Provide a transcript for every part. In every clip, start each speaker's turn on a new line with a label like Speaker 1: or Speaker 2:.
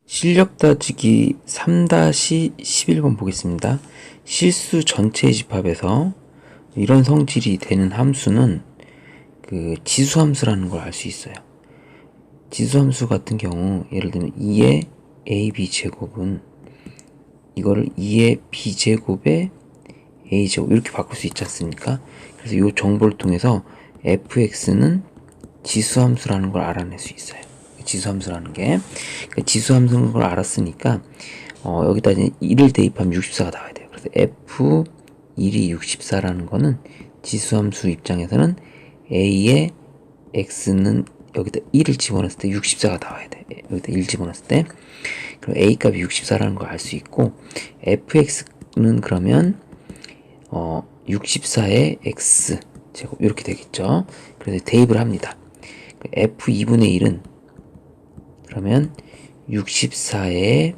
Speaker 1: 실력 따지기 3-11번 보겠습니다. 실수 전체의 집합에서 이런 성질이 되는 함수는 지수함수라는 걸 알 수 있어요. 지수함수 같은 경우 예를 들면 2의 ab 제곱은 이거를 2의 b제곱에 a제곱 이렇게 바꿀 수 있지 않습니까? 그래서 이 정보를 통해서 fx는 지수함수라는 걸 알아낼 수 있어요. 지수함수라는 게 지수함수인 걸 알았으니까 여기다 이제 1을 대입하면 64가 나와야 돼요. 그래서 f1이 64라는 거는 지수함수 입장에서는 a의 x는 여기다 1을 집어넣었을 때 64가 나와야 돼. 여기다 1 집어넣었을 때 그럼 a 값이 64라는 걸 알 수 있고 fx는 그러면 64의 x 제곱 이렇게 되겠죠. 그래서 대입을 합니다. f2분의 1은 그러면 64의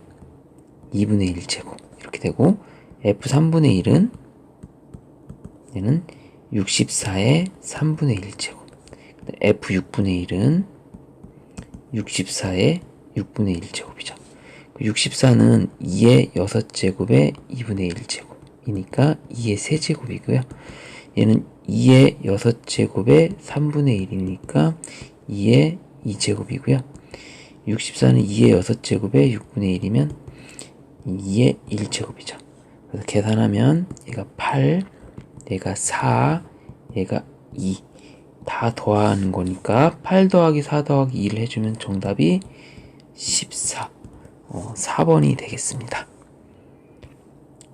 Speaker 1: 2분의 1제곱 이렇게 되고 f3분의 1은 얘는 64의 3분의 1제곱 f6분의 1은 64의 6분의 1제곱이죠. 64는 2의 6제곱에 2분의 1제곱이니까 2의 3제곱이고요. 얘는 2의 6제곱에 3분의 1이니까 2의 2제곱이고요. 64는 2의 6제곱에 6분의 1이면 2의 1제곱이죠. 그래서 계산하면 얘가 8, 얘가 4, 얘가 2. 다 더하는 거니까 8 더하기 4 더하기 2를 해주면 정답이 14. 4번이 되겠습니다.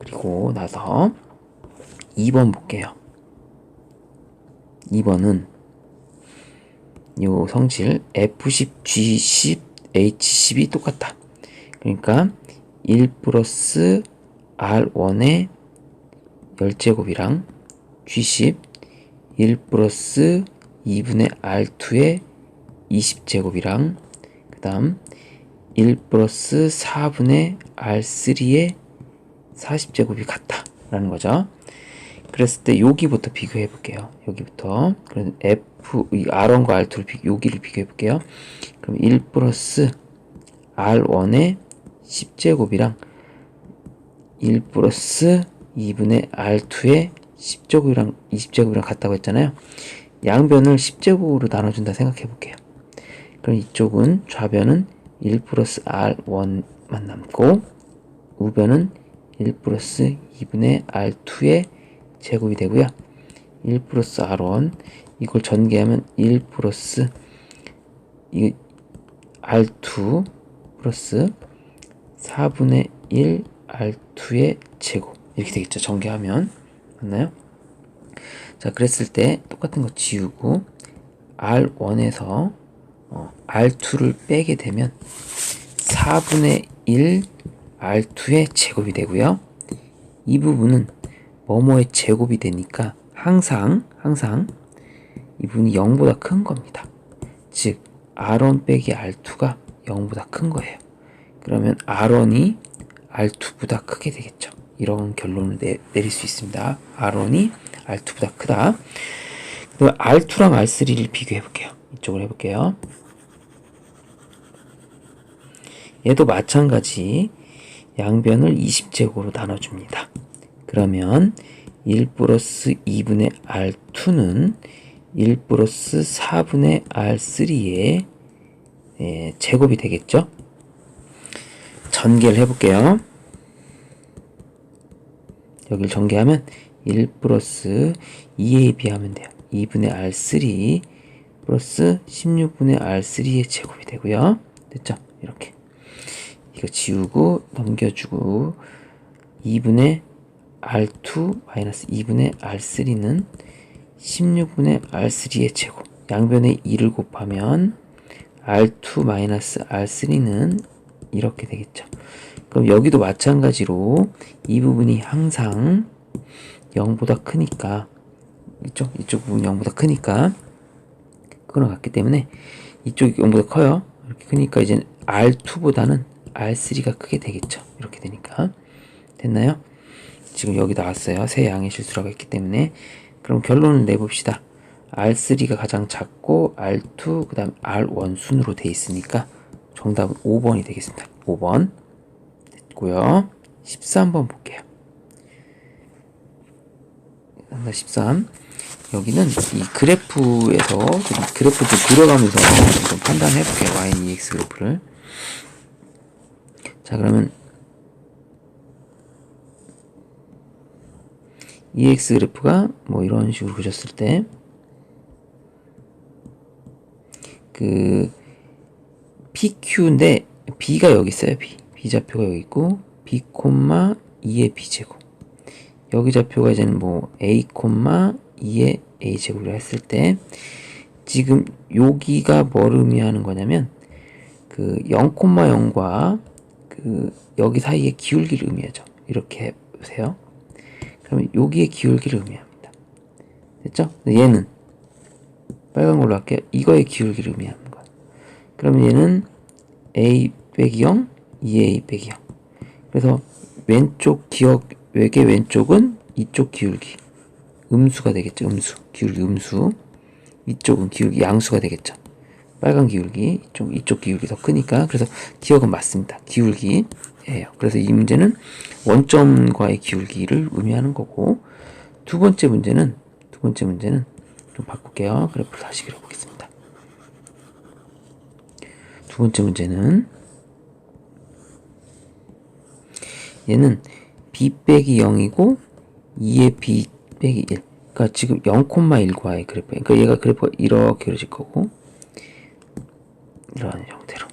Speaker 1: 그리고 나서 2번 볼게요. 2번은 요 성질 F10, G10, H10이 똑같다. 그러니까 1 플러스 R1의 10제곱이랑 G10 1 플러스 2분의 R2의 20제곱이랑 그 다음 1 플러스 4분의 R3의 40제곱이 같다 라는 거죠. 그랬을 때 여기부터 비교해 볼게요. 여기부터 그래서 R1과 R2를 여기를 비교해 볼게요. 그럼 1 플러스 R1의 10제곱이랑 1 플러스 2분의 R2의 10제곱이랑 20제곱이랑 같다고 했잖아요. 양변을 10제곱으로 나눠준다 생각해 볼게요. 그럼 이쪽은 좌변은 1 플러스 R1만 남고 우변은 1 플러스 2분의 R2의 제곱이 되고요. 1 플러스 R1 이걸 전개하면 1 플러스 R2 플러스 4분의 1 R2의 제곱 이렇게 되겠죠. 전개하면 맞나요? 자, 그랬을 때 똑같은 거 지우고 R1에서 R2를 빼게 되면 4분의 1 R2의 제곱이 되고요. 이 부분은 뭐뭐의 제곱이 되니까 항상 이 부분이 0보다 큰 겁니다. 즉 R1 빼기 R2가 0보다 큰 거예요. 그러면 R1이 R2보다 크게 되겠죠. 이런 결론을 내릴 수 있습니다. R1이 R2보다 크다. 그럼 R2랑 R3를 비교해 볼게요. 이쪽으로 해볼게요. 얘도 마찬가지 양변을 20제곱으로 나눠줍니다. 그러면 1 플러스 2분의 R2는 1 플러스 4분의 R3의 제곱이 되겠죠? 전개를 해볼게요. 여기를 전개하면 1 플러스 2ab 하면 돼요. 2분의 R3 플러스 16분의 R3의 제곱이 되고요. 됐죠? 이렇게. 이거 지우고 넘겨주고 2분의 R2 마이너스 2분의 R3는 16분의 R3의 제곱. 양변에 2를 곱하면 R2 마이너스 R3는 이렇게 되겠죠. 그럼 여기도 마찬가지로 이 부분이 항상 0보다 크니까 이쪽 부분이 0보다 크니까 그거랑 같기 때문에 이쪽이 0보다 커요. 이렇게 크니까 이제 R2보다는 R3가 크게 되겠죠. 이렇게 되니까 됐나요? 지금 여기 나왔어요. 세 양의 실수라고 했기 때문에 그럼 결론을 내봅시다. R3가 가장 작고 R2 그 다음 R1 순으로 돼 있으니까 정답은 5번이 되겠습니다. 5번 됐고요. 13번 볼게요. 13. 여기는 이 그래프에서 그래프 좀 그려가면서 좀 판단해 볼게요. y, EX 그래프를. 자, 그러면 EX 그래프가 뭐 이런 식으로 그렸을 때 그 PQ인데 B가 여기 있어요. B 좌표가 여기 있고 B, 2의 B제곱. 여기 좌표가 이제는 뭐 A, 2의 A제곱이라 했을 때 지금 여기가 뭘 의미하는 거냐면 그 0,0과 그 여기 사이의 기울기를 의미하죠. 이렇게 보세요. 그러면 여기의 기울기를 의미합니다. 됐죠? 얘는 빨간 걸로 할게요. 이거의 기울기를 의미하는 거야. 그러면 얘는 A 빼기 0, 2A 빼기 0. 그래서 왼쪽 외계 왼쪽은 이쪽 기울기 음수가 되겠죠. 음수 기울기 음수. 이쪽은 기울기 양수가 되겠죠. 빨간 기울기 이쪽 기울기 더 크니까. 그래서 기억은 맞습니다. 기울기예요. 그래서 이 문제는 원점과의 기울기를 의미하는 거고, 두 번째 문제는 좀 바꿀게요. 그래프를 다시 그려보겠습니다. 두 번째 문제는 얘는 b 빼기 0이고 2의 b 빼기 1. 그러니까 지금 0,1과의 그래프. 그러니까 얘가 그래프가 이렇게 그려질 거고, 이런 형태로.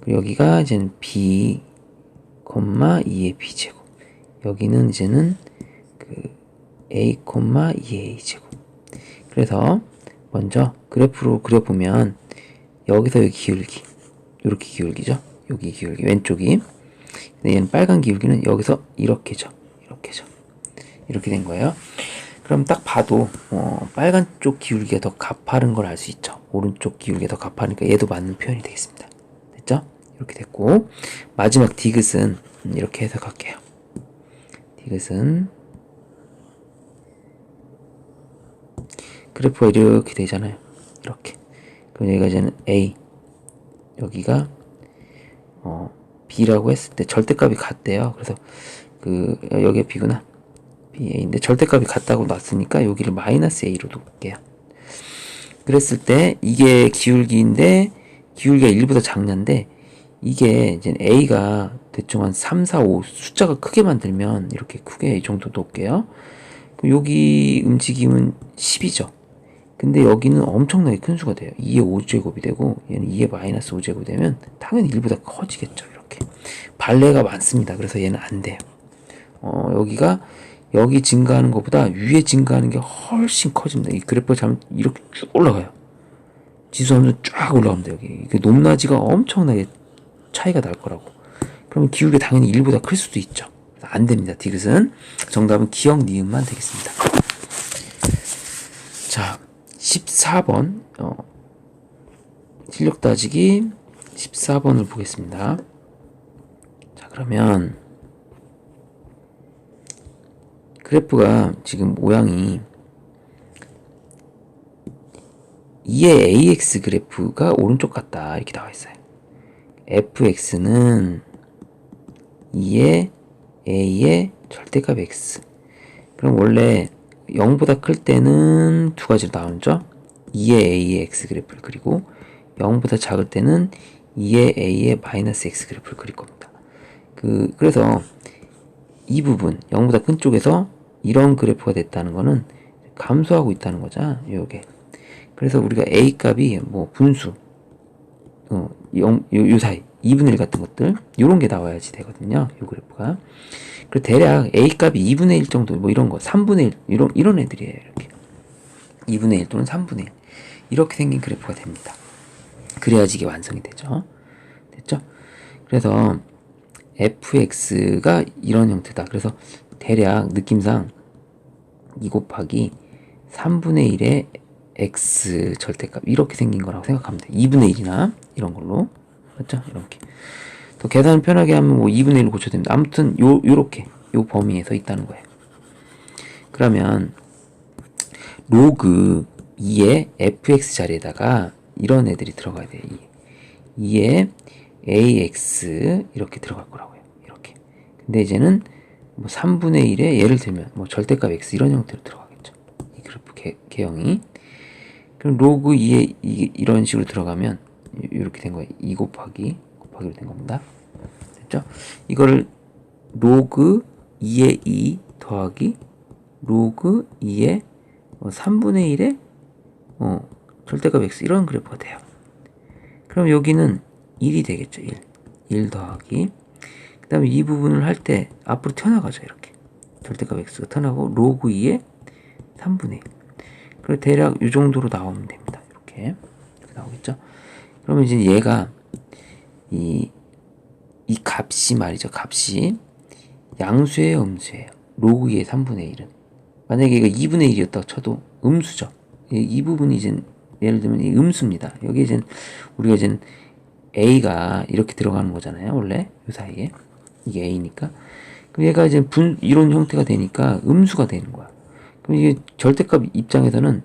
Speaker 1: 그리고 여기가 이제는 b, 2의 b제곱. 여기는 이제는 그 a, 2의 a제곱. 그래서 먼저 그래프로 그려보면 여기서 여기 기울기, 이렇게 기울기죠. 여기 기울기 왼쪽이. 근데 얘는 빨간 기울기는 여기서 이렇게죠. 이렇게 된 거예요. 그럼 딱 봐도 빨간 쪽 기울기가 더 가파른 걸 알 수 있죠. 오른쪽 기울기가 더 가파르니까 얘도 맞는 표현이 되겠습니다. 됐죠? 이렇게 됐고, 마지막 디귿은 이렇게 해석할게요. 디귿은 그래프가 이렇게 되잖아요. 이렇게. 그럼 얘가 이제는 A, 여기가 B라고 했을 때 절대값이 같대요. 그래서 여기가 B구나. BA인데 절대값이 같다고 놨으니까 여기를 마이너스 A로 놓을게요. 그랬을 때 이게 기울기인데 기울기가 1보다 작는데 이게 이제 A가 대충 한 3, 4, 5 숫자가 크게 만들면 이렇게 크게 이 정도 놓을게요. 그럼 여기 움직임은 10이죠. 근데 여기는 엄청나게 큰 수가 돼요. 2의 5제곱이 되고 얘는 2의 마이너스 5제곱이 되면 당연히 1보다 커지겠죠. 이렇게 발레가 많습니다. 그래서 얘는 안 돼요. 여기 증가하는 것보다 위에 증가하는 게 훨씬 커집니다. 이 그래프가 잘못 이렇게 쭉 올라가요. 지수함수 쫙 올라갑니다. 여기 높낮이가 엄청나게 차이가 날 거라고. 그러면 기울기가 당연히 1보다 클 수도 있죠. 안 됩니다. 디귿은. 정답은 기억 니은만 되겠습니다. 자, 14번 실력 따지기 14번을 보겠습니다. 자, 그러면 그래프가 지금 모양이 2의 AX 그래프가 오른쪽 같다 이렇게 나와 있어요. fx는 2의 a의 절대값 x. 그럼 원래 0보다 클 때는 두 가지로 나오죠. 2의 a의 x 그래프를 그리고 0보다 작을 때는 2의 a의 마이너스 x 그래프를 그릴 겁니다. 그래서 이 부분 0보다 큰 쪽에서 이런 그래프가 됐다는 거는 감소하고 있다는 거죠. 요게. 그래서 우리가 a 값이 뭐 분수 요 사이 2분의 1 같은 것들 요런 게 나와야지 되거든요. 요 그래프가. 그리고 대략 a 값이 2분의 1 정도 뭐 이런 거 3분의 1 이런 애들이에요. 이렇게 2분의 1 또는 3분의 1 이렇게 생긴 그래프가 됩니다. 그래야지 이게 완성이 되죠. 됐죠? 그래서 fx가 이런 형태다. 그래서 대략 느낌상 2 곱하기 3분의 1의 x 절대값 이렇게 생긴 거라고 생각하면 돼요. 2분의 1이나 이런 걸로. 맞죠? 이렇게. 더 계산을 편하게 하면 뭐 2분의 1로 고쳐도 됩니다. 아무튼 요렇게 요 범위에서 있다는 거예요. 그러면 로그 2의 fx 자리에다가 이런 애들이 들어가야 돼요. 2의 ax 이렇게 들어갈 거라고요. 이렇게. 근데 이제는 뭐 3분의 1에 예를 들면 뭐 절대값 x 이런 형태로 들어가겠죠. 이 그래프 개형이. 그럼 로그 2에 이런 식으로 들어가면 이렇게 된 거예요. 2 곱하기로 된 겁니다. 됐죠? 이거를 로그 2에 2 더하기 로그 2에 3분의 1에 절대값 x 이런 그래프가 돼요. 그럼 여기는 1이 되겠죠. 1 더하기 그 다음에 이 부분을 할 때 앞으로 튀어나가죠. 이렇게 절대값 x가 튀어나가고 로그 2에 3분의 1 그리고 대략 이 정도로 나오면 됩니다. 이렇게 나오겠죠. 그러면 이제 얘가 이 값이 말이죠. 값이 양수예요, 음수예요? 로그 2의 3분의 1은 만약에 이거 2분의 1이었다고 쳐도 음수죠. 이 부분이 이제 예를 들면 이 음수입니다. 여기 이제 우리가 이제 a가 이렇게 들어가는 거잖아요. 원래 이 사이에 이게 a니까 그럼 얘가 이제 이런 형태가 되니까 음수가 되는 거야. 그럼 이게 절대값 입장에서는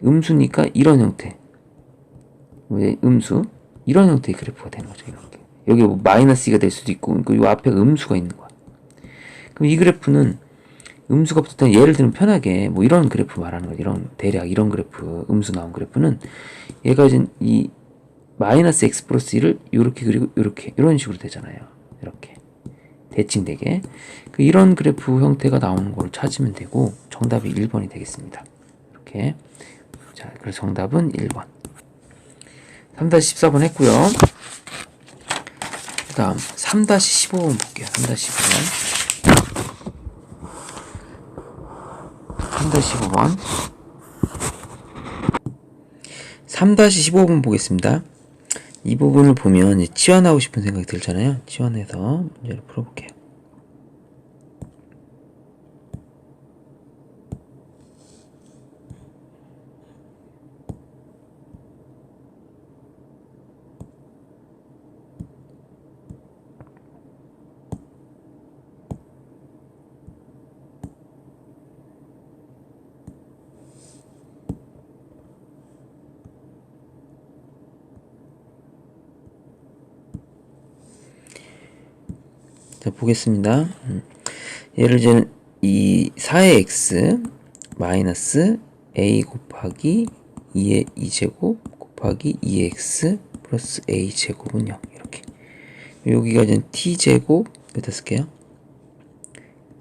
Speaker 1: 음수니까 이런 형태, 왜 음수 이런 형태의 그래프가 되는 거죠. 이렇게 여기 뭐 마이너스 2가 될 수도 있고, 이 앞에 음수가 있는 거야. 그럼 이 그래프는 음수가 붙었던 예를 들면 편하게 뭐 이런 그래프 말하는 거예요. 이런 대략 이런 그래프 음수 나온 그래프는 얘가 이제 이 마이너스 x 플러스 1을 이렇게 그리고 이렇게 이런 식으로 되잖아요. 이렇게 대칭되게 이런 그래프 형태가 나오는 걸 찾으면 되고 정답이 1번이 되겠습니다. 이렇게 자 그래서 정답은 1번. 3-14번 했고요. 그 다음 3-15번 볼게요. 3-15번 3-15번 보겠습니다. 이 부분을 보면 치환하고 싶은 생각이 들잖아요. 치환해서 문제를 풀어볼게요. 자, 보겠습니다. 얘를 이제 이 4의 x 마이너스 a 곱하기 2의 2제곱 곱하기 2x 플러스 a 제곱은 0 이렇게 여기가 이제 t제곱 여기다 쓸게요.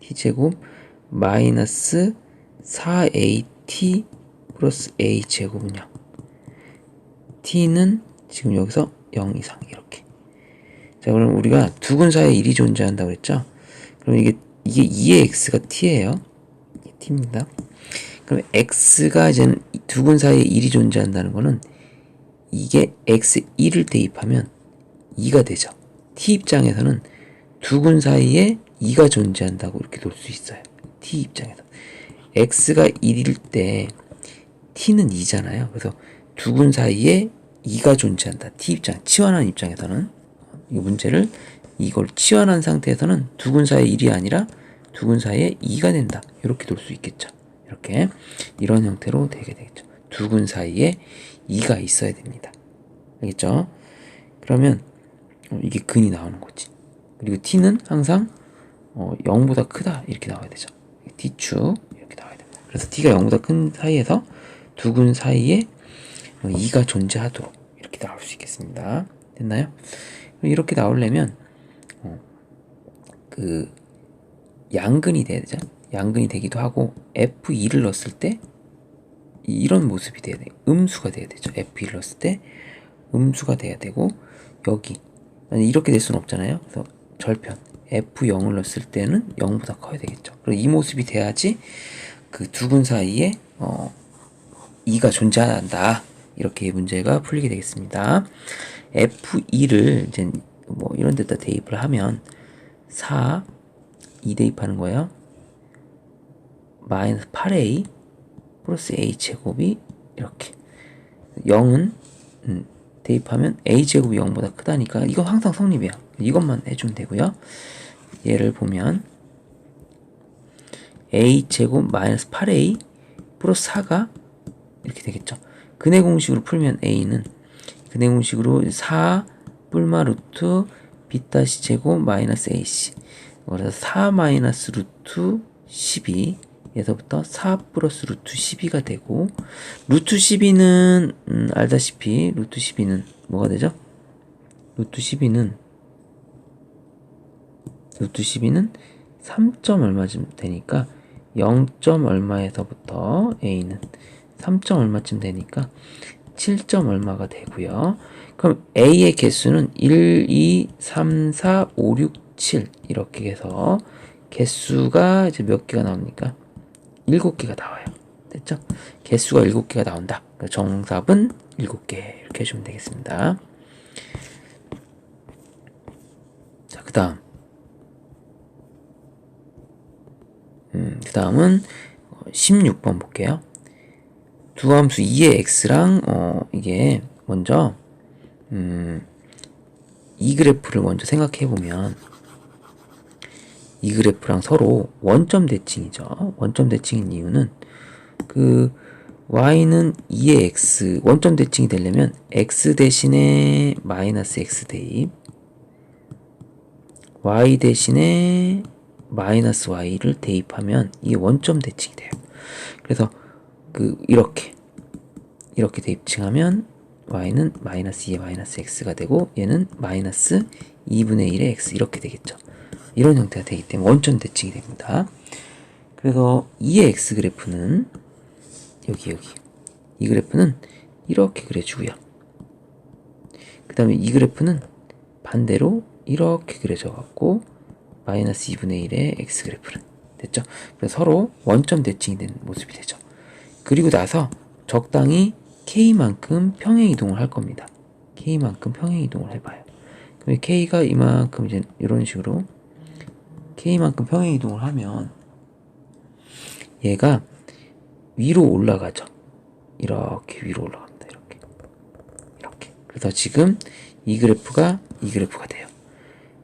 Speaker 1: t제곱 마이너스 4at 플러스 a 제곱은 0 t는 지금 여기서 0 이상 이렇게. 자, 그럼 우리가 두근 사이에 1이 존재한다고 했죠? 그럼 이게 2의 x가 t예요. 이게 t입니다. 그럼 x가 이제 두근 사이에 1이 존재한다는 거는 이게 x 1을 대입하면 2가 되죠. t 입장에서는 두근 사이에 2가 존재한다고 이렇게 놓을 수 있어요. t 입장에서 x가 1일 때 t는 2잖아요. 그래서 두근 사이에 2가 존재한다. t 입장, 치환한 입장에서는 이 문제를 이걸 치환한 상태에서는 두근 사이에 1이 아니라 두근 사이에 2가 된다. 이렇게 놓을 수 있겠죠. 이렇게 이런 형태로 되게 되겠죠. 두근 사이에 2가 있어야 됩니다. 알겠죠? 그러면 이게 근이 나오는 거지. 그리고 t는 항상 0보다 크다 이렇게 나와야 되죠. t축 이렇게 나와야 됩니다. 그래서 t가 0보다 큰 사이에서 두근 사이에 2가 존재하도록 이렇게 나올 수 있겠습니다. 됐나요? 이렇게 나오려면 그 양근이 돼야 되죠. 양근이 되기도 하고 F2를 넣었을 때 이런 모습이 돼야 돼요. 음수가 돼야 되죠. F2를 넣었을 때 음수가 돼야 되고 여기 이렇게 될 수는 없잖아요. 그래서 절편 F0을 넣었을 때는 0보다 커야 되겠죠. 그리고 이 모습이 돼야지 그 두 근 사이에 2가 존재한다. 이렇게 문제가 풀리게 되겠습니다. F2를 이제 뭐 이런 데다 대입을 하면 4, 2 대입하는 거예요. 마이너스 8a 플러스 a 제곱이 이렇게 0은 대입하면 a 제곱이 0보다 크다니까 이건 항상 성립이야. 이것만 해주면 되고요. 얘를 보면 a 제곱 마이너스 8a 플러스 4가 이렇게 되겠죠. 근해 공식으로 풀면 a는 근해 공식으로 4 뿔마 루트 b 다시 제곱 마이너스 ac. 그래서 4 마이너스 루트 12에서부터 4 플러스 루트 12가 되고, 루트 12는 알다시피 루트 12는 뭐가 되죠? 루트 12는 3점 얼마쯤 되니까 0점 얼마에서부터 a는 3점 얼마쯤 되니까 7점 얼마가 되고요. 그럼 a의 개수는 1, 2, 3, 4, 5, 6, 7 이렇게 해서 개수가 이제 몇 개가 나옵니까? 7개가 나와요. 됐죠? 개수가 7개가 나온다. 정답은 7개 이렇게 해주면 되겠습니다. 자, 그 다음은 16번 볼게요. 두 함수 2의 x랑 이게 먼저 이 그래프를 먼저 생각해 보면 이 그래프랑 서로 원점 대칭이죠. 원점 대칭인 이유는 그 y는 2의 x 원점 대칭이 되려면 x 대신에 마이너스 x 대입 y 대신에 마이너스 y를 대입하면 이게 원점 대칭이 돼요. 그래서 이렇게 대입칭하면 y는 마이너스 2의 마이너스 x가 되고 얘는 마이너스 2분의 1의 x 이렇게 되겠죠. 이런 형태가 되기 때문에 원점 대칭이 됩니다. 그래서 2의 x 그래프는 여기 이 그래프는 이렇게 그려주고요. 그 다음에 이 그래프는 반대로 이렇게 그려져 갖고 마이너스 2분의 1의 x 그래프는 됐죠. 그래서 서로 원점 대칭이 되는 모습이 되죠. 그리고 나서 적당히 k만큼 평행 이동을 할 겁니다. k만큼 평행 이동을 해봐요. 그럼 k가 이만큼 이제 이런 식으로 k만큼 평행 이동을 하면 얘가 위로 올라가죠. 이렇게 위로 올라갑니다. 이렇게. 그래서 지금 이 그래프가 돼요.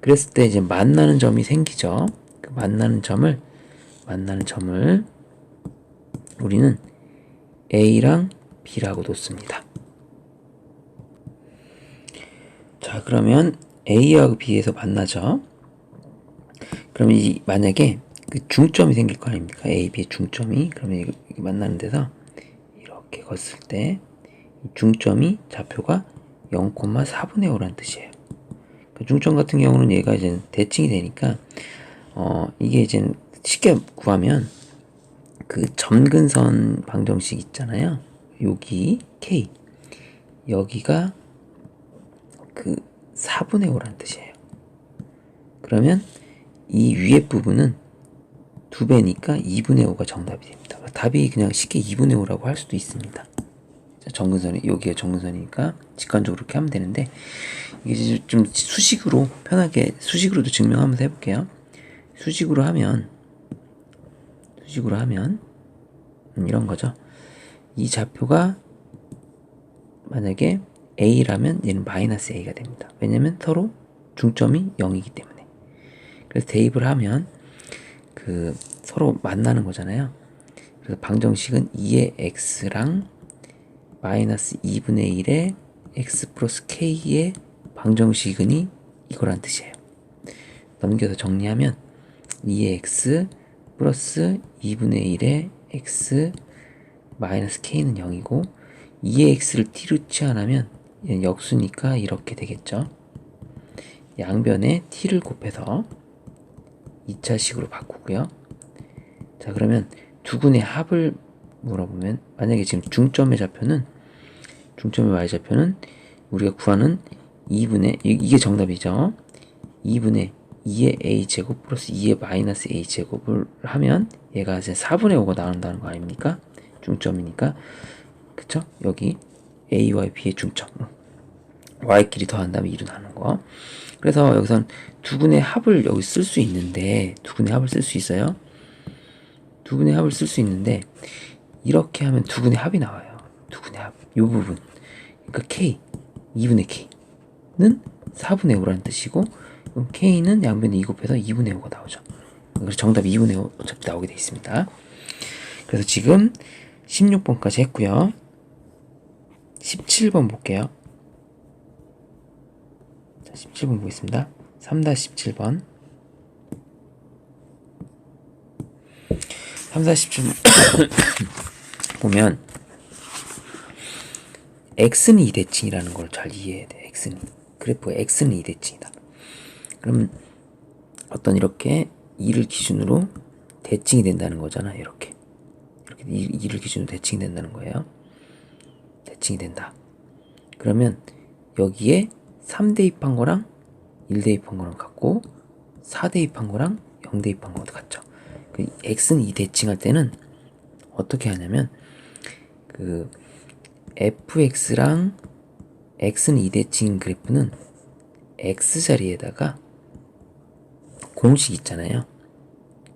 Speaker 1: 그랬을 때 이제 만나는 점이 생기죠. 그 만나는 점을 우리는 A랑 B라고 놓습니다. 자, 그러면 A하고 B에서 만나죠. 그러면 만약에 그 중점이 생길 거 아닙니까? A, B의 중점이. 그러면 이게 만나는 데서 이렇게 걷을 때 중점이 좌표가 0,4분의 5라는 뜻이에요. 그 중점 같은 경우는 얘가 이제 대칭이 되니까 이게 이제 쉽게 구하면 그 점근선 방정식 있잖아요. 여기 K 여기가 그 4분의 5라는 뜻이에요. 그러면 이 위에 부분은 2배니까 2분의 5가 정답이 됩니다. 답이 그냥 쉽게 2분의 5라고 할 수도 있습니다. 정근선이 여기가 정근선이니까 직관적으로 이렇게 하면 되는데 이게 좀 수식으로 편하게 수식으로도 증명하면서 해볼게요. 수식으로 하면 이런 거죠. 이 좌표가 만약에 A라면 얘는 마이너스 A가 됩니다. 왜냐면 서로 중점이 0이기 때문에. 그래서 대입을 하면 서로 만나는 거잖아요. 그래서 방정식은 2의 x랑 마이너스 2분의 1의 x 플러스 k의 방정식은이 이거란 뜻이에요. 넘겨서 정리하면 2의 x 플러스 2분의 1의 x 마이너스 k는 0이고 2의 x를 t로 치환하면 얘는 역수니까 이렇게 되겠죠. 양변에 t를 곱해서 2차식으로 바꾸고요. 자, 그러면 두근의 합을 물어보면 만약에 지금 중점의 y좌표는 우리가 구하는 2분의 이게 정답이죠. 2분의 2의 a제곱 플러스 2의 마이너스 a제곱을 하면 얘가 이제 4분의 5가 나온다는 거 아닙니까? 중점이니까. 그쵸? 여기 a와 b의 중점 y끼리 더한 다음에 2로 나누는 거. 그래서 여기선 두근의 합을 여기 쓸 수 있는데 두근의 합을 쓸 수 있어요. 두근의 합을 쓸 수 있는데 이렇게 하면 두근의 합이 나와요. 두근의 합. 이 부분. 그러니까 k 2분의 k는 4분의 5라는 뜻이고 그럼 k는 양변에 2 곱해서 2분의 5가 나오죠. 그래서 정답이 2분의 5 어차피 나오게 되어 있습니다. 그래서 지금 16번까지 했고요. 17번 볼게요. 17번 보겠습니다. 3-17번. 3-17번 보면 x는 2대칭이라는 걸 잘 이해해야 돼. x는 그래프가 x는 2대칭이다. 그럼 어떤 이렇게 2를 기준으로 대칭이 된다는 거잖아. 이렇게 2를 기준으로 대칭이 된다는 거예요. 대칭이 된다. 그러면 여기에 3 대입한 거랑 1 대입한 거랑 같고 4 대입한 거랑 0 대입한 거랑 같죠. 그 x는 2 대칭할 때는 어떻게 하냐면 그 fx랑 x는 2 대칭 그래프는 x 자리에다가 공식 있잖아요.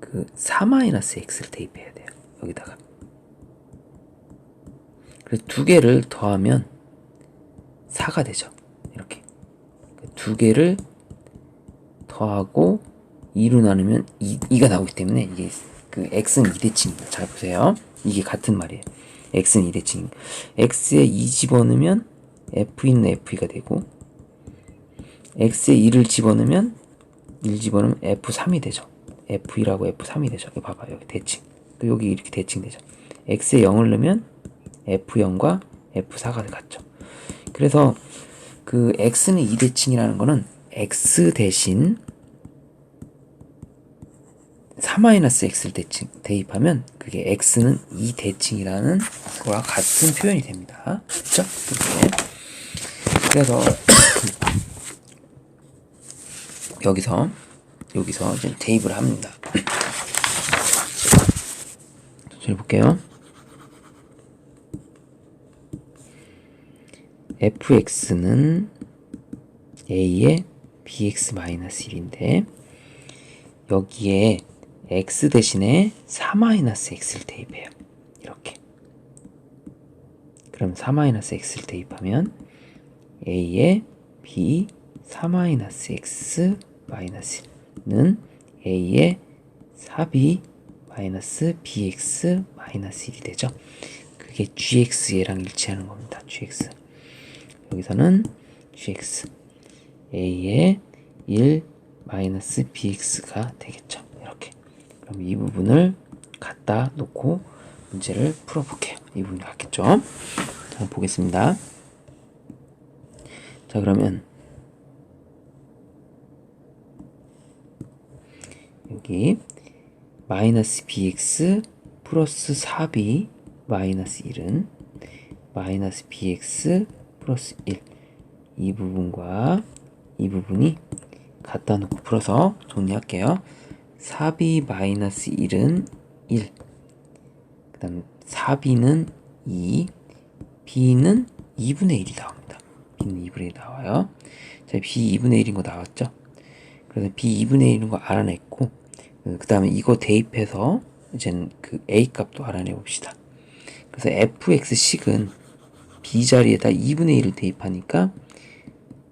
Speaker 1: 그 4-x를 대입해야 돼요. 여기다가. 그래서 두 개를 더하면 4가 되죠. 이렇게. 두 개를 더하고 2로 나누면 2가 나오기 때문에 이게 그 x는 2대칭입니다. 잘 보세요. 이게 같은 말이에요. x는 2대칭. x에 2 집어넣으면 f는 f2가 되고 x에 2를 집어넣으면 1 집어넣으면 f3이 되죠. f2라고 f3이 되죠. 여기 봐봐. 여기 대칭. 또 여기 이렇게 대칭 되죠. x에 0을 넣으면 f0과 f4가 같죠. 그래서 그 x는 2대칭이라는 거는 x 대신 4-x를 대입하면 그게 x는 2대칭이라는 거와 같은 표현이 됩니다. 그렇죠? 그래서 여기서 이제 대입을 합니다. 잘 볼게요. fx는 a의 bx-1인데 여기에 x 대신에 4-x를 대입해요. 이렇게. 그럼 4-x를 대입하면 a의 b 4-x 마이너스는 a의 4b-bx-1이 되죠. 그게 gx얘랑 일치하는 겁니다. gx. 여기서는 gx a의 1-bx가 되겠죠. 이렇게. 그럼 이 부분을 갖다 놓고 문제를 풀어볼게요. 이 부분이 같겠죠. 자, 보겠습니다. 자, 그러면 여기 마이너스 bx 플러스 4b 마이너스 1은 마이너스 bx 플러스 1 이 부분과 이 부분이 갖다 놓고 풀어서 정리할게요. 4b 마이너스 1은 1 그 다음 4b는 2 b는 2분의 1이 나옵니다. b는 2분의 1 나와요. 자, b 2분의 1인 거 나왔죠? 그래서 b 2분의 1인 거 알아냈고 그 다음에 이거 대입해서 이제는 그 a 값도 알아내 봅시다. 그래서 fx식은 b 자리에다 2분의 1을 대입하니까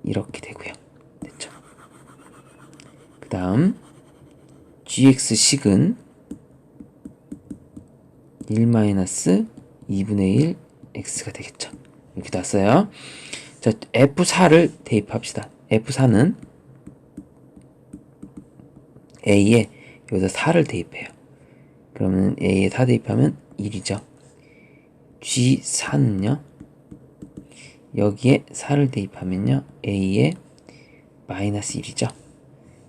Speaker 1: 이렇게 되고요. 됐죠? 그 다음 gx식은 1-2분의 1 x가 되겠죠. 이렇게 났어요. 자, f4를 대입합시다. f4는 a에 여기서 4를 대입해요. 그러면 a에 4 대입하면 1이죠. g4는요. 여기에 4를 대입하면요. a에 마이너스 1이죠.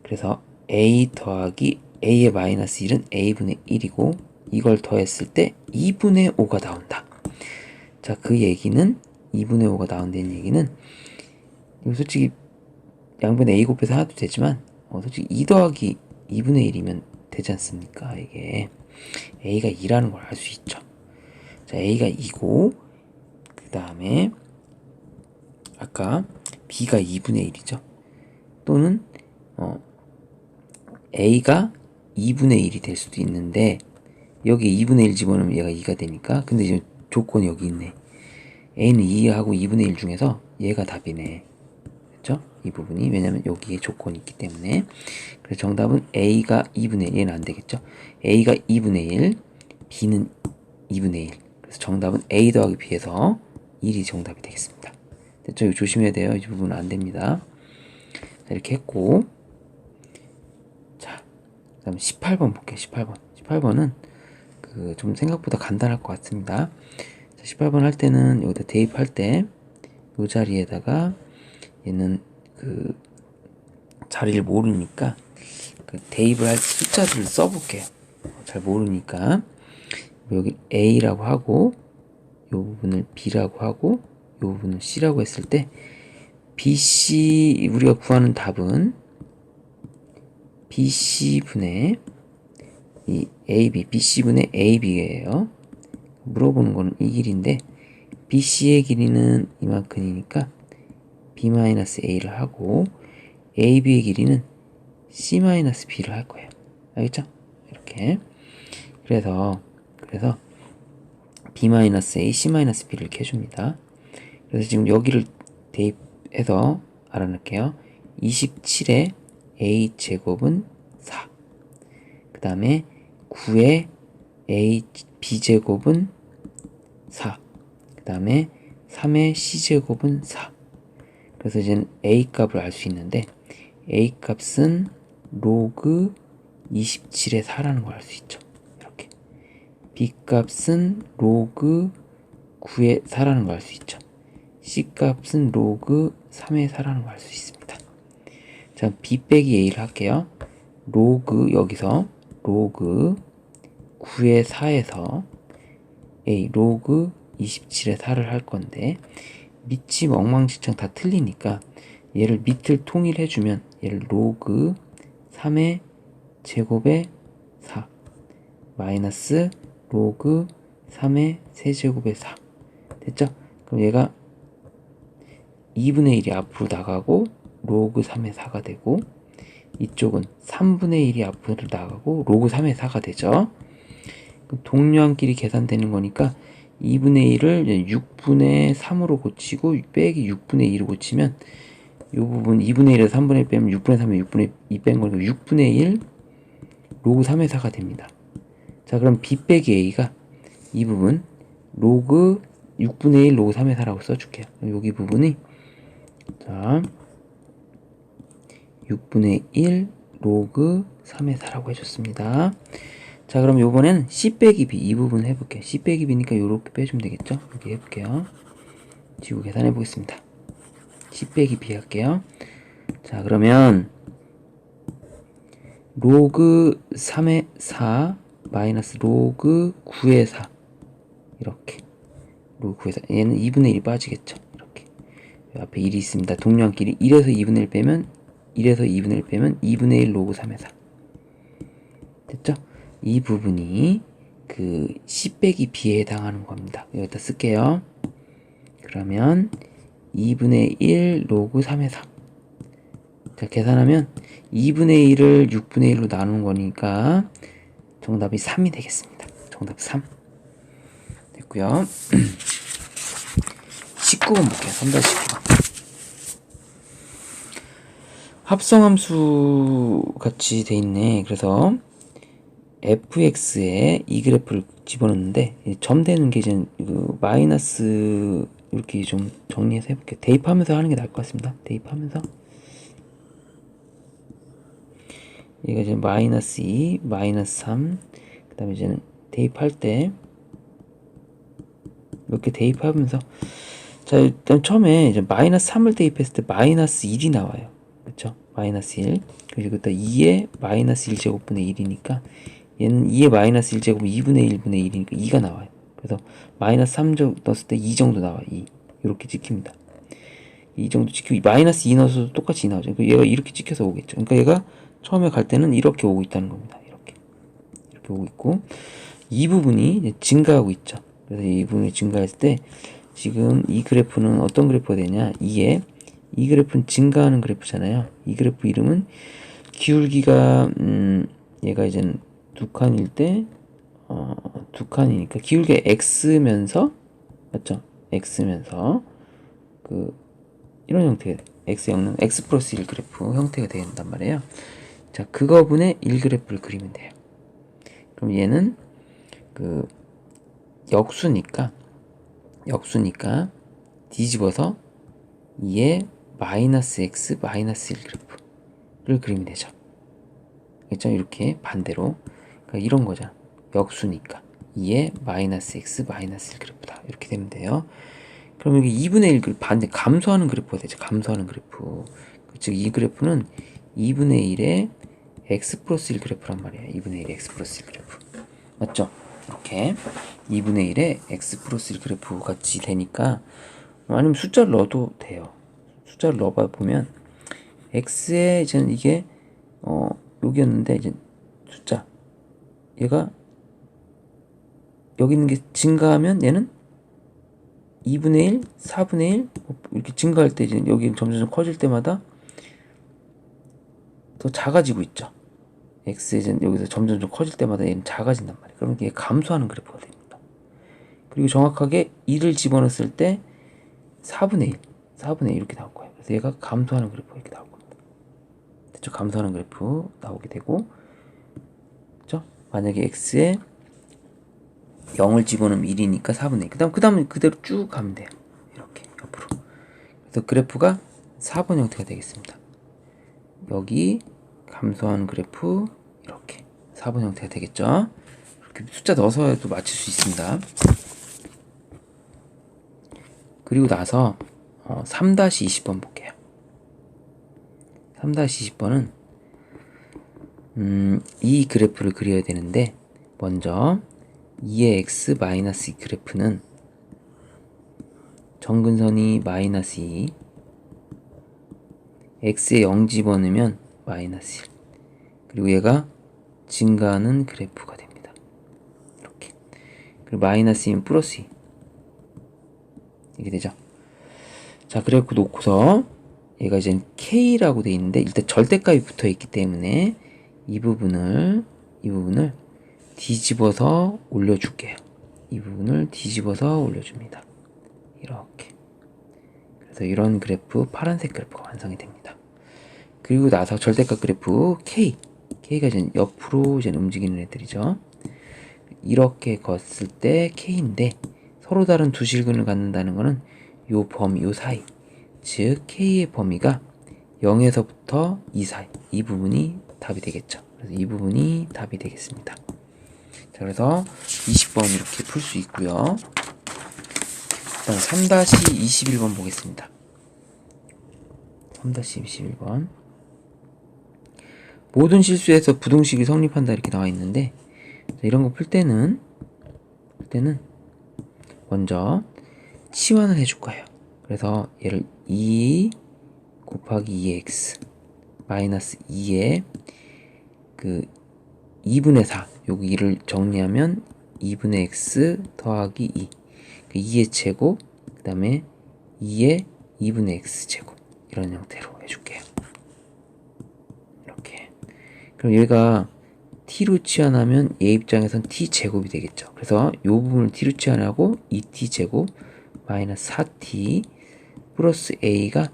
Speaker 1: 그래서 a 더하기 a의 마이너스 1은 a분의 1이고 이걸 더했을 때 2분의 5가 나온다. 자, 그 얘기는 2분의 5가 나온다는 얘기는 이거 솔직히 양변에 a 곱해서 하나도 되지만 솔직히 2 더하기 2분의 1이면 되지 않습니까? 이게 a가 2라는 걸 알 수 있죠. 자, a가 2고 그 다음에 아까 b가 2분의 1이죠. 또는 a가 2분의 1이 될 수도 있는데 여기에 2분의 1 집어넣으면 얘가 2가 되니까 근데 지금 조건이 여기 있네. a는 2하고 2분의 1 중에서 얘가 답이네. 그렇죠? 이 부분이 왜냐면 여기에 조건이 있기 때문에 그래서 정답은 a가 2분의 1 얘는 안 되겠죠. a가 2분의 1 b는 2분의 1 그래서 정답은 a 더하기 b에서 1이 정답이 되겠습니다. 됐죠? 이거 조심해야 돼요. 이 부분은 안 됩니다. 이렇게 했고, 자, 그 다음에 18번 볼게요. 18번. 18번은 그 좀 생각보다 간단할 것 같습니다. 자, 18번 할 때는 여기다 대입할 때 이 자리에다가 얘는 그 자리를 모르니까 그 대입을 할 숫자들을 써볼게요. 잘 모르니까 여기 A라고 하고 이 부분을 B라고 하고 이 부분을 C라고 했을 때 BC 우리가 구하는 답은 BC분의 이 AB, BC분의 AB예요. 물어보는 거는 이 길이인데 BC의 길이는 이만큼이니까 B-A를 하고 AB의 길이는 C-B를 할 거예요. 알겠죠? 이렇게. 그래서 B-A, C-B를 이렇게 해줍니다. 그래서 지금 여기를 대입해서 알아낼게요. 27에 A 제곱은 4. 그 다음에 9에 A B 제곱은 4. 그 다음에 3의 C 제곱은 4. 그래서 이제는 A 값을 알 수 있는데 A 값은 로그 27의 4라는 걸 알 수 있죠. 이렇게. B 값은 로그 9의 4라는 걸 알 수 있죠. C 값은 로그 3의 4라는 걸 알 수 있습니다. 자, B 빼기 A를 할게요. 로그 여기서 로그 9의 4에서 A 로그 27의 4를 할 건데 밑이 엉망진창 다 틀리니까 얘를 밑을 통일해주면 얘를 로그 3의 제곱의 4 마이너스 로그 3의 세제곱의 4 됐죠? 그럼 얘가 2분의 1이 앞으로 나가고 로그 3의 4가 되고 이쪽은 3분의 1이 앞으로 나가고 로그 3의 4가 되죠. 동료한끼리 계산되는 거니까 2분의 1을 6분의 3으로 고치고 빼기 6분의 2로 고치면 이 부분 2분의 1에서 3분의 1 빼면 6분의 3에 6분의 2 뺀 거니까 6분의 1 로그 3의 4가 됩니다. 자, 그럼 B 빼기 A가 이 부분 로그 6분의 1 로그 3의 4라고 써줄게요. 여기 부분이 자 6분의 1 로그 3의 4라고 해줬습니다. 자, 그럼 요번엔 C 빼기 B 이 부분 해볼게요. C 빼기 B니까 요렇게 빼주면 되겠죠? 이렇게 해볼게요. 지구 계산해 보겠습니다. C 빼기 B 할게요. 자, 그러면 로그 3의 4 마이너스 로그 9의 4 이렇게 로그 9의 4 얘는 2분의 1이 빠지겠죠? 이렇게 앞에 1이 있습니다. 동료한끼리 1에서 2분의 1 빼면 1에서 2분의 1 빼면 2분의 1 로그 3의 4 됐죠? 이 부분이 그 C 빼기 B에 해당하는 겁니다. 여기다 쓸게요. 그러면 2분의 1 로그 3의 4 자, 계산하면 2분의 1을 6분의 1로 나누는 거니까 정답이 3이 되겠습니다. 정답 3 됐고요. 19번 볼게요. 3-19번 합성함수 같이 돼 있네. 그래서 fx에 이 그래프를 집어넣는데 점되는 게 이제 그 마이너스 이렇게 좀 정리해서 해볼게요. 대입하면서 하는 게 나을 것 같습니다. 대입하면서 얘가 이제 마이너스 2, 마이너스 3, 그 다음에 이제는 대입할 때 이렇게 대입하면서 자, 일단 처음에 이제 마이너스 3을 대입했을 때 마이너스 1이 나와요. 그쵸? 마이너스 1. 그리고 그때 2에 마이너스 1제곱분의 1이니까 얘는 2에 마이너스 1제곱 2분의 1분의 1이니까 2가 나와요. 그래서 마이너스 3 넣었을 때 2 정도 나와요. 2. 이렇게 찍힙니다. 이 정도 찍히고 마이너스 2 넣어서 똑같이 2 나오죠. 얘가 이렇게 찍혀서 오겠죠. 그러니까 얘가 처음에 갈 때는 이렇게 오고 있다는 겁니다. 이렇게 오고 있고 이 부분이 이제 증가하고 있죠. 그래서 이 부분이 증가했을 때 지금 이 그래프는 어떤 그래프가 되냐? 이 그래프는 증가하는 그래프잖아요. 이 그래프 이름은 기울기가 얘가 이제 두 칸일 때 두 칸이니까 기울기가 x면서 맞죠? x면서 그 이런 형태가 x 영는 x 플러스 1 그래프 형태가 된단 말이에요. 자, 그거분의 1 그래프를 그리면 돼요. 그럼 얘는 그 역수니까 뒤집어서 2에 마이너스 x 마이너스 1 그래프를 그리면 되죠. 그렇죠? 이렇게 반대로. 그러니까 이런 거잖아. 역수니까 2의 마이너스 x 마이너스 1 그래프다. 이렇게 되면 돼요. 그럼 여기 2분의 1 그래프 반대 감소하는 그래프가 되죠. 감소하는 그래프. 즉 이 그래프는 2분의 1의 x 플러스 1 그래프란 말이에요. 2분의 1의 x 플러스 1 그래프. 맞죠? 이렇게 2분의 1의 x 플러스 1 그래프 같이 되니까 아니면 숫자를 넣어도 돼요. 숫자를 넣어봐 보면 x에 이제는 이게 여기였는데 이제 숫자 얘가 여기 있는 게 증가하면 얘는 2분의 1, 4분의 1 이렇게 증가할 때 이제 여기 점점 커질 때마다 더 작아지고 있죠. x는 여기서 점점 좀 커질 때마다 얘는 작아진단 말이에요. 그러면 이게 감소하는 그래프가 됩니다. 그리고 정확하게 2를 집어넣었을 때 4분의 1, 4분의 1 이렇게 나올 거예요. 그래서 얘가 감소하는 그래프가 이렇게 나올 겁니다. 됐죠? 감소하는 그래프 나오게 되고, 그렇죠? 만약에 x에 0을 집어넣으면 1이니까 4분의 1. 그 다음에 그대로 쭉 가면 돼요. 이렇게 옆으로. 그래서 그래프가 4번 형태가 되겠습니다. 여기 감소하는 그래프 이렇게 4번 형태가 되겠죠. 이렇게 숫자 넣어서 도 맞출 수 있습니다. 그리고 나서 3-20번 볼게요. 3-20번은 이 그래프를 그려야 되는데 먼저 2의 x 마이너스 2 그래프는 정근선이 마이너스 2 x에 0 집어넣으면 마이너스 1 그리고 얘가 증가하는 그래프가 됩니다. 이렇게. 그리고 마이너스 2면 플러스 2 이게 되죠. 자, 그래프 놓고서 얘가 이제 k라고 돼 있는데 일단 절대값이 붙어 있기 때문에 이 부분을 뒤집어서 올려줄게요. 이 부분을 뒤집어서 올려줍니다. 이렇게. 그래서 이런 그래프, 파란색 그래프가 완성이 됩니다. 그리고 나서 절대값 그래프 K가 이제 옆으로 이제 움직이는 애들이죠. 이렇게 걷을 때 K인데 서로 다른 두 실근을 갖는다는 거는 요 범위, 요 사이, 즉 K의 범위가 0에서부터 2 사이, 이 부분이 답이 되겠죠. 그래서 이 부분이 답이 되겠습니다. 자, 그래서 20번 이렇게 풀 수 있고요. 일단 3-21번 보겠습니다. 3-21번. 모든 실수에서 부등식이 성립한다 이렇게 나와 있는데 이런 거 풀 때는 먼저 치환을 해줄 거예요. 그래서 얘를 2 곱하기 2x 마이너스 2에 그 2분의 4 여기 2를 정리하면 2분의 x 더하기 2 그 2의 제곱 그 다음에 2의 2분의 x 제곱 이런 형태로 해줄게요. 이렇게. 그럼 얘가 t로 치환하면 얘 입장에선 t 제곱이 되겠죠. 그래서 이 부분을 t로 치환하고 2t 제곱 마이너스 4t 플러스 a가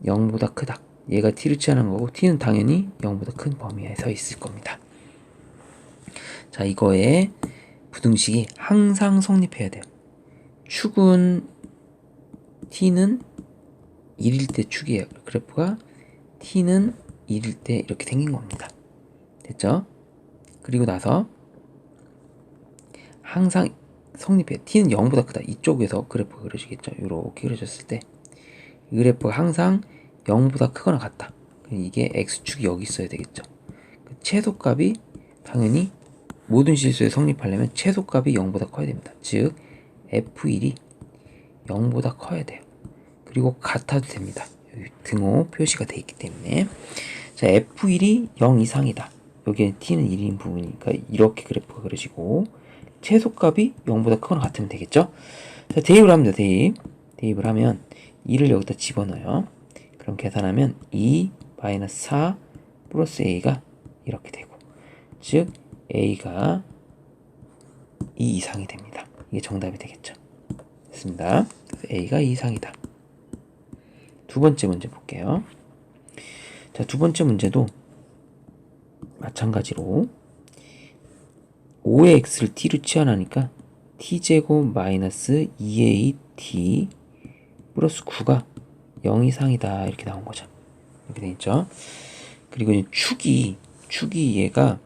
Speaker 1: 0보다 크다. 얘가 t로 치환한 거고 t는 당연히 0보다 큰 범위에 서 있을 겁니다. 자, 이거에 부등식이 항상 성립해야 돼요. 축은 t는 1일 때 축이에요. 그래프가 t는 1일 때 이렇게 생긴 겁니다. 됐죠? 그리고 나서 항상 성립해요. t는 0보다 크다. 이쪽에서 그래프가 그려지겠죠. 이렇게 그려졌을 때 이 그래프가 항상 0보다 크거나 같다. 이게 x축이 여기 있어야 되겠죠. 그 최소값이 당연히 모든 실수에 성립하려면 최소값이 0보다 커야 됩니다. 즉 f1이 0보다 커야 돼요. 그리고 같아도 됩니다. 여기 등호 표시가 되어 있기 때문에 자, f1이 0 이상이다. 여기에 t는 1인 부분이니까 이렇게 그래프가 그려지고 최소값이 0보다 크거나 같으면 되겠죠. 자, 대입을 합니다. 대입을 하면 2를 여기다 집어넣어요. 그럼 계산하면 2 마이너스 4 플러스 a가 이렇게 되고 즉 a가 2 이상이 됩니다. 이게 정답이 되겠죠. 됐습니다. a가 2 이상이다. 두 번째 문제 볼게요. 자, 두 번째 문제도 마찬가지로 5의 x를 t로 치환하니까 t제곱 마이너스 2a t 플러스 9가 0 이상이다 이렇게 나온 거죠. 이렇게 돼 있죠. 그리고 이제 축이 얘가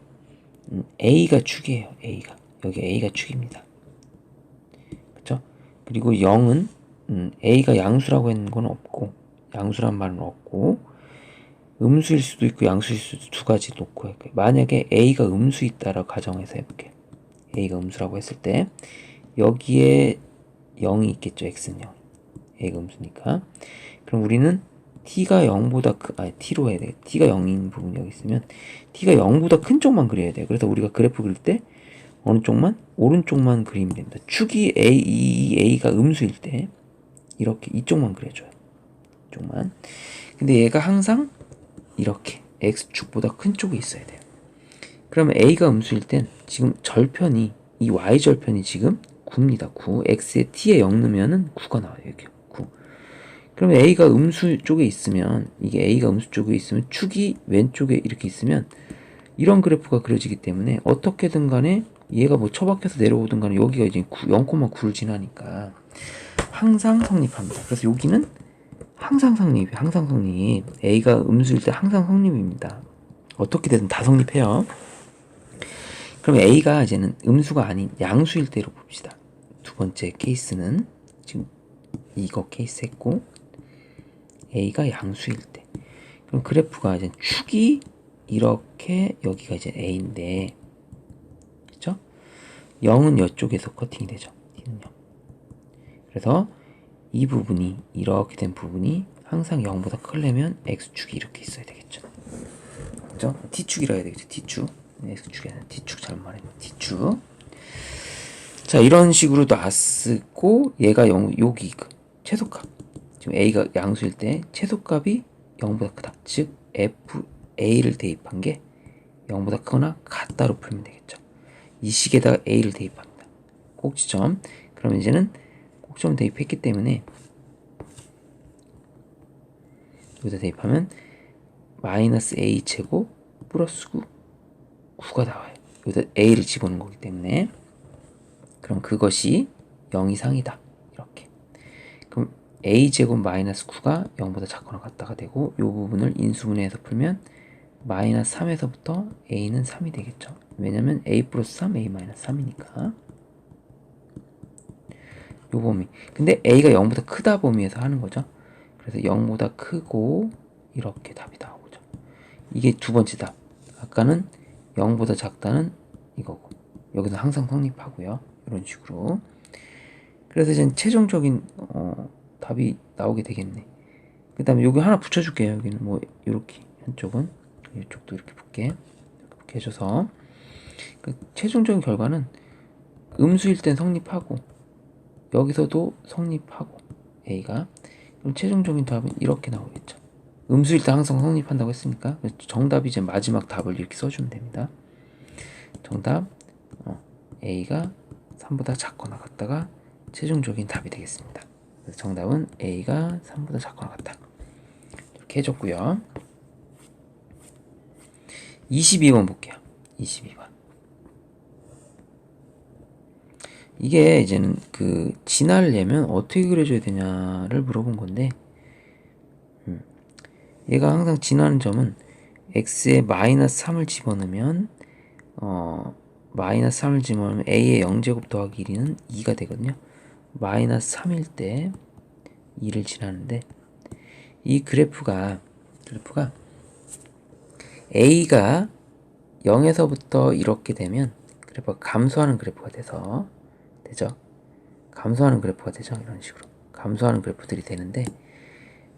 Speaker 1: A가 축이에요. A가 여기 A가 축입니다. 그렇죠? 그리고 0은 A가 양수라고 했는 건 없고, 양수란 말은 없고, 음수일 수도 있고 양수일 수도 두 가지 놓고 할게요. 만약에 A가 음수 있다라고 가정해서 해볼게요. A가 음수라고 했을 때 여기에 0이 있겠죠. X는 0. A가 음수니까. 그럼 우리는 T가 0보다 T로 해야 돼요. T가 0인 부분이 여기 있으면 T가 0보다 큰 쪽만 그려야 돼요. 그래서 우리가 그래프 그릴 때 어느 쪽만? 오른쪽만 그리면 됩니다. 축이 A가 음수일 때 이렇게 이쪽만 그려줘요. 이쪽만. 근데 얘가 항상 이렇게 X축보다 큰 쪽에 있어야 돼요. 그러면 A가 음수일 땐 지금 절편이, 이 Y절편이 지금 9입니다. 9. X에 T에 0 넣으면은 9가 나와요. 여기 9. 그러면 A가 음수 쪽에 있으면, 이게 A가 음수 쪽에 있으면 축이 왼쪽에 이렇게 있으면 이런 그래프가 그려지기 때문에 어떻게든 간에 얘가 뭐 처박혀서 내려오든 간에 여기가 이제 0,9를 지나니까 항상 성립합니다. 그래서 여기는 항상 성립. A가 음수일 때 항상 성립입니다. 어떻게 되든 다 성립해요. 그럼 A가 이제는 음수가 아닌 양수일 때로 봅시다. 두 번째 케이스는 지금 이거 케이스 했고, A가 양수일 때. 그럼 그래프가 이제 축이 이렇게 여기가 이제 A인데, 그쵸? 0은 이쪽에서 커팅이 되죠. T는 0. 그래서 이 부분이, 이렇게 된 부분이 항상 0보다 크려면 X축이 이렇게 있어야 되겠죠. 그죠? T축이라 해야 되겠죠. T축. X축이 아니라 T축, 잘못 말했네. T축. 자, 이런 식으로 놨고, 얘가 여기 최소값. 지금 A가 양수일 때 최소값이 0보다 크다. 즉, A를 대입한 게 0보다 크거나 같다로 풀면 되겠죠. 이 식에다가 A를 대입합니다. 꼭지점. 그럼 이제는 꼭지점 대입했기 때문에 여기다 대입하면 마이너스 A 제곱 플러스 9가 나와요. 여기다 A를 집어넣은 거기 때문에. 그럼 그것이 0 이상이다. 이렇게. 그럼 A제곱 마이너스 9가 0보다 작거나 같다가 되고, 이 부분을 인수분해해서 풀면 마이너스 3에서부터 A는 3이 되겠죠. 왜냐면 A 플러스 3, A 마이너스 3이니까. 요 범위. 근데 A가 0보다 크다 범위에서 하는 거죠. 그래서 0보다 크고 이렇게 답이 나오죠. 이게 두 번째 답. 아까는 0보다 작다는 이거고, 여기서 항상 성립하고요. 이런 식으로. 그래서 이제 최종적인 답이 나오게 되겠네. 그 다음에 여기 하나 붙여줄게요. 여기는 뭐 이렇게, 한쪽은 이쪽도 이렇게 붙게 해줘서 그 최종적인 결과는 음수일 땐 성립하고 여기서도 성립하고 A가, 그럼 최종적인 답은 이렇게 나오겠죠. 음수일 때 항상 성립한다고 했으니까 정답이 이제 마지막 답을 이렇게 써주면 됩니다. 정답 A가 3보다 작거나 같다가 최종적인 답이 되겠습니다. 그래서 정답은 A가 3보다 작거나 같다. 이렇게 해줬고요. 22번 볼게요. 22번. 이게 이제는 그 진화를 내면 어떻게 그려줘야 되냐를 물어본 건데, 얘가 항상 진화하는 점은 x에 마이너스 3을 집어넣으면 마이너스 3을 집어넣으면 a의 0제곱 더하기 1은 2가 되거든요. 마이너스 3일 때 2를 지나는데, 이 그래프가 a가 0에서부터 이렇게 되면 그래프가 감소하는 그래프가 되죠. 감소하는 그래프가 되죠. 이런 식으로 감소하는 그래프들이 되는데,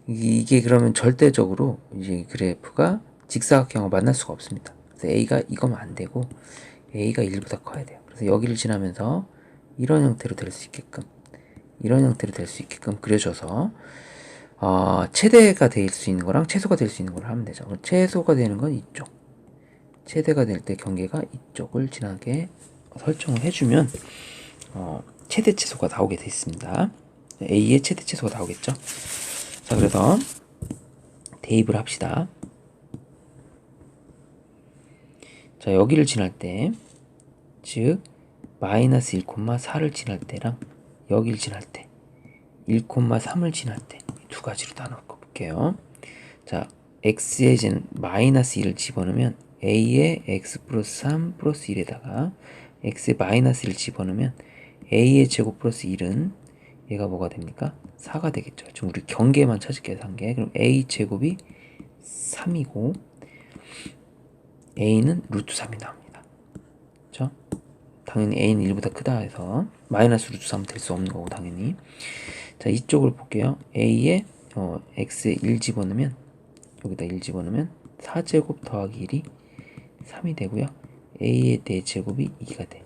Speaker 1: 이게 그러면 절대적으로 이제 그래프가 직사각형과 만날 수가 없습니다. 그래서 a가 이거면 안 되고 a가 1보다 커야 돼요. 그래서 여기를 지나면서 이런 형태로 될 수 있게끔 그려줘서 최대가 될 수 있는 거랑 최소가 될 수 있는 걸 하면 되죠. 최소가 되는 건 이쪽, 최대가 될 때 경계가 이쪽을 지나게 설정을 해주면 최대 최소가 나오게 돼 있습니다. A의 최대 최소가 나오겠죠. 자, 그래서 대입을 합시다. 자, 여기를 지날 때, 즉 마이너스 1,4를 지날 때랑 여기를 지날 때 1,3을 지날 때 두 가지로 나눠 볼게요. 자, x에 이제 마이너스 1을 집어넣으면 a에 x 플러스 3 플러스 1에다가 x에 마이너스 1을 집어넣으면 a의 제곱 플러스 1은 얘가 뭐가 됩니까? 4가 되겠죠. 지금 우리 경계만 찾을게요. 단계. 그럼 a 제곱이 3이고 a는 루트 3이 나옵니다. 그렇죠? 당연히 a는 1보다 크다 해서 마이너스 루트 3은 될 수 없는 거고 당연히. 자, 이쪽을 볼게요. a에 x에 1 집어넣으면 여기다 1 집어넣으면 4제곱 더하기 1이 3이 되고요. a의 대제곱이 2가 돼.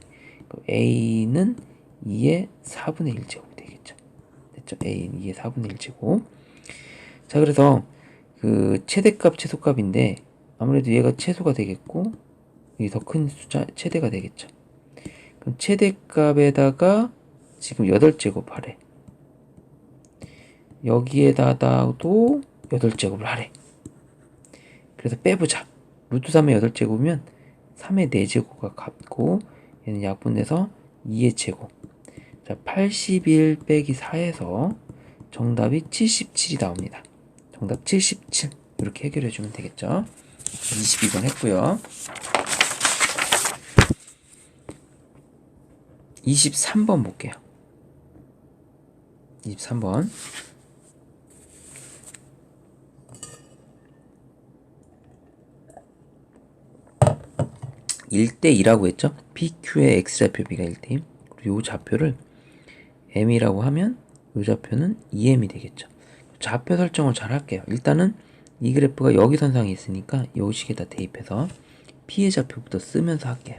Speaker 1: a는 2의 4분의 1제곱이 되겠죠. 됐죠? a는 2의 4분의 1제곱. 자, 그래서 그 최대값 최소값인데 아무래도 얘가 최소가 되겠고 이게 더 큰 숫자 최대가 되겠죠. 그럼 최대값에다가 지금 8제곱 하래. 여기에다가도 8제곱을 하래. 그래서 빼보자. 루트 3의 8제곱이면 3의 4제곱가 같고 얘는 약분돼서 2의 제곱. 자, 81 빼기 4에서 정답이 77이 나옵니다. 정답 77. 이렇게 해결해주면 되겠죠. 22번 했고요. 23번 볼게요. 23번. 1대2라고 했죠? PQ의 X좌표 B가 1대2. 그리고 이 좌표를 M이라고 하면 이 좌표는 2M이 되겠죠. 좌표 설정을 잘 할게요. 일단은 이 그래프가 여기 선상에 있으니까 이 식에다 대입해서 P의 좌표부터 쓰면서 할게요.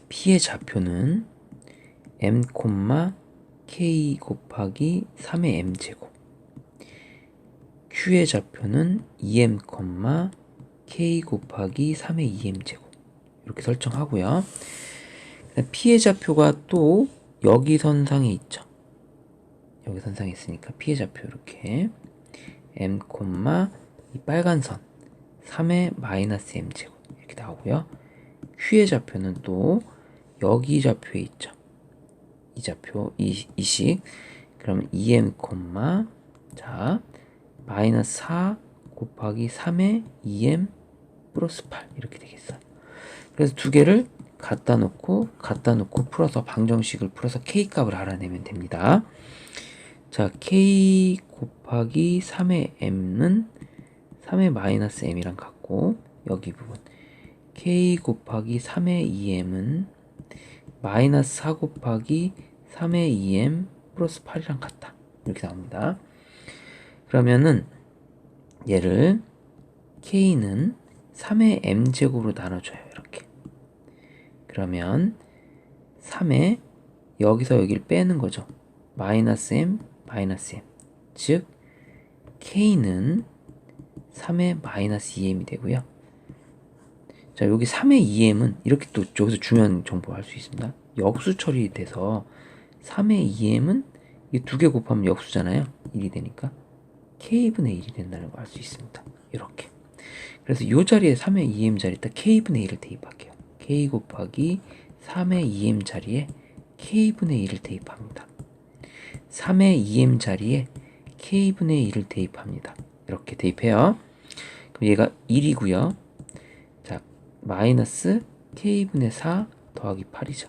Speaker 1: P의 좌표는 M, K 곱하기 3의 M제곱. Q의 좌표는 2M, K 곱하기 3의 2M제곱. 이렇게 설정하고요. P의 좌표가 또 여기 선상에 있죠. 여기 선상에 있으니까 P의 좌표 이렇게 M, 이 빨간 선 3의 마이너스 M제곱 이렇게 나오고요. Q의 좌표는 또 여기 좌표에 있죠. 이 좌표, 이 식. 그럼 2M, 자, 마이너스 4 곱하기 3의 2M 플러스 8 이렇게 되겠어요. 그래서 두 개를 갖다 놓고 풀어서 방정식을 풀어서 K값을 알아내면 됩니다. 자, K 곱하기 3의 M은 3의 마이너스 M이랑 같고 여기 부분 K 곱하기 3의 2M은 마이너스 4 곱하기 3의 2M 플러스 8이랑 같다. 이렇게 나옵니다. 그러면은 얘를 K는 3의 M제곱으로 나눠줘요. 이렇게. 그러면 3의 여기서 여기를 빼는 거죠. 마이너스 M, 마이너스 M. 즉 K는 3의 마이너스 2M이 되고요. 자, 여기 3의 2M은 이렇게 또 여기서 중요한 정보 알 수 있습니다. 역수 처리돼서 3의 2M은 이 두 개 곱하면 역수잖아요. 1이 되니까 K분의 1이 된다는 걸 알 수 있습니다. 이렇게. 그래서 이 자리에 3의 2M 자리에다 K분의 1을 대입할게요. K 곱하기 3의 2M 자리에 K분의 1을 대입합니다. 3의 2M 자리에 K분의 1을 대입합니다. 이렇게 대입해요. 그럼 얘가 1이고요. 자, 마이너스 K분의 4 더하기 8이죠.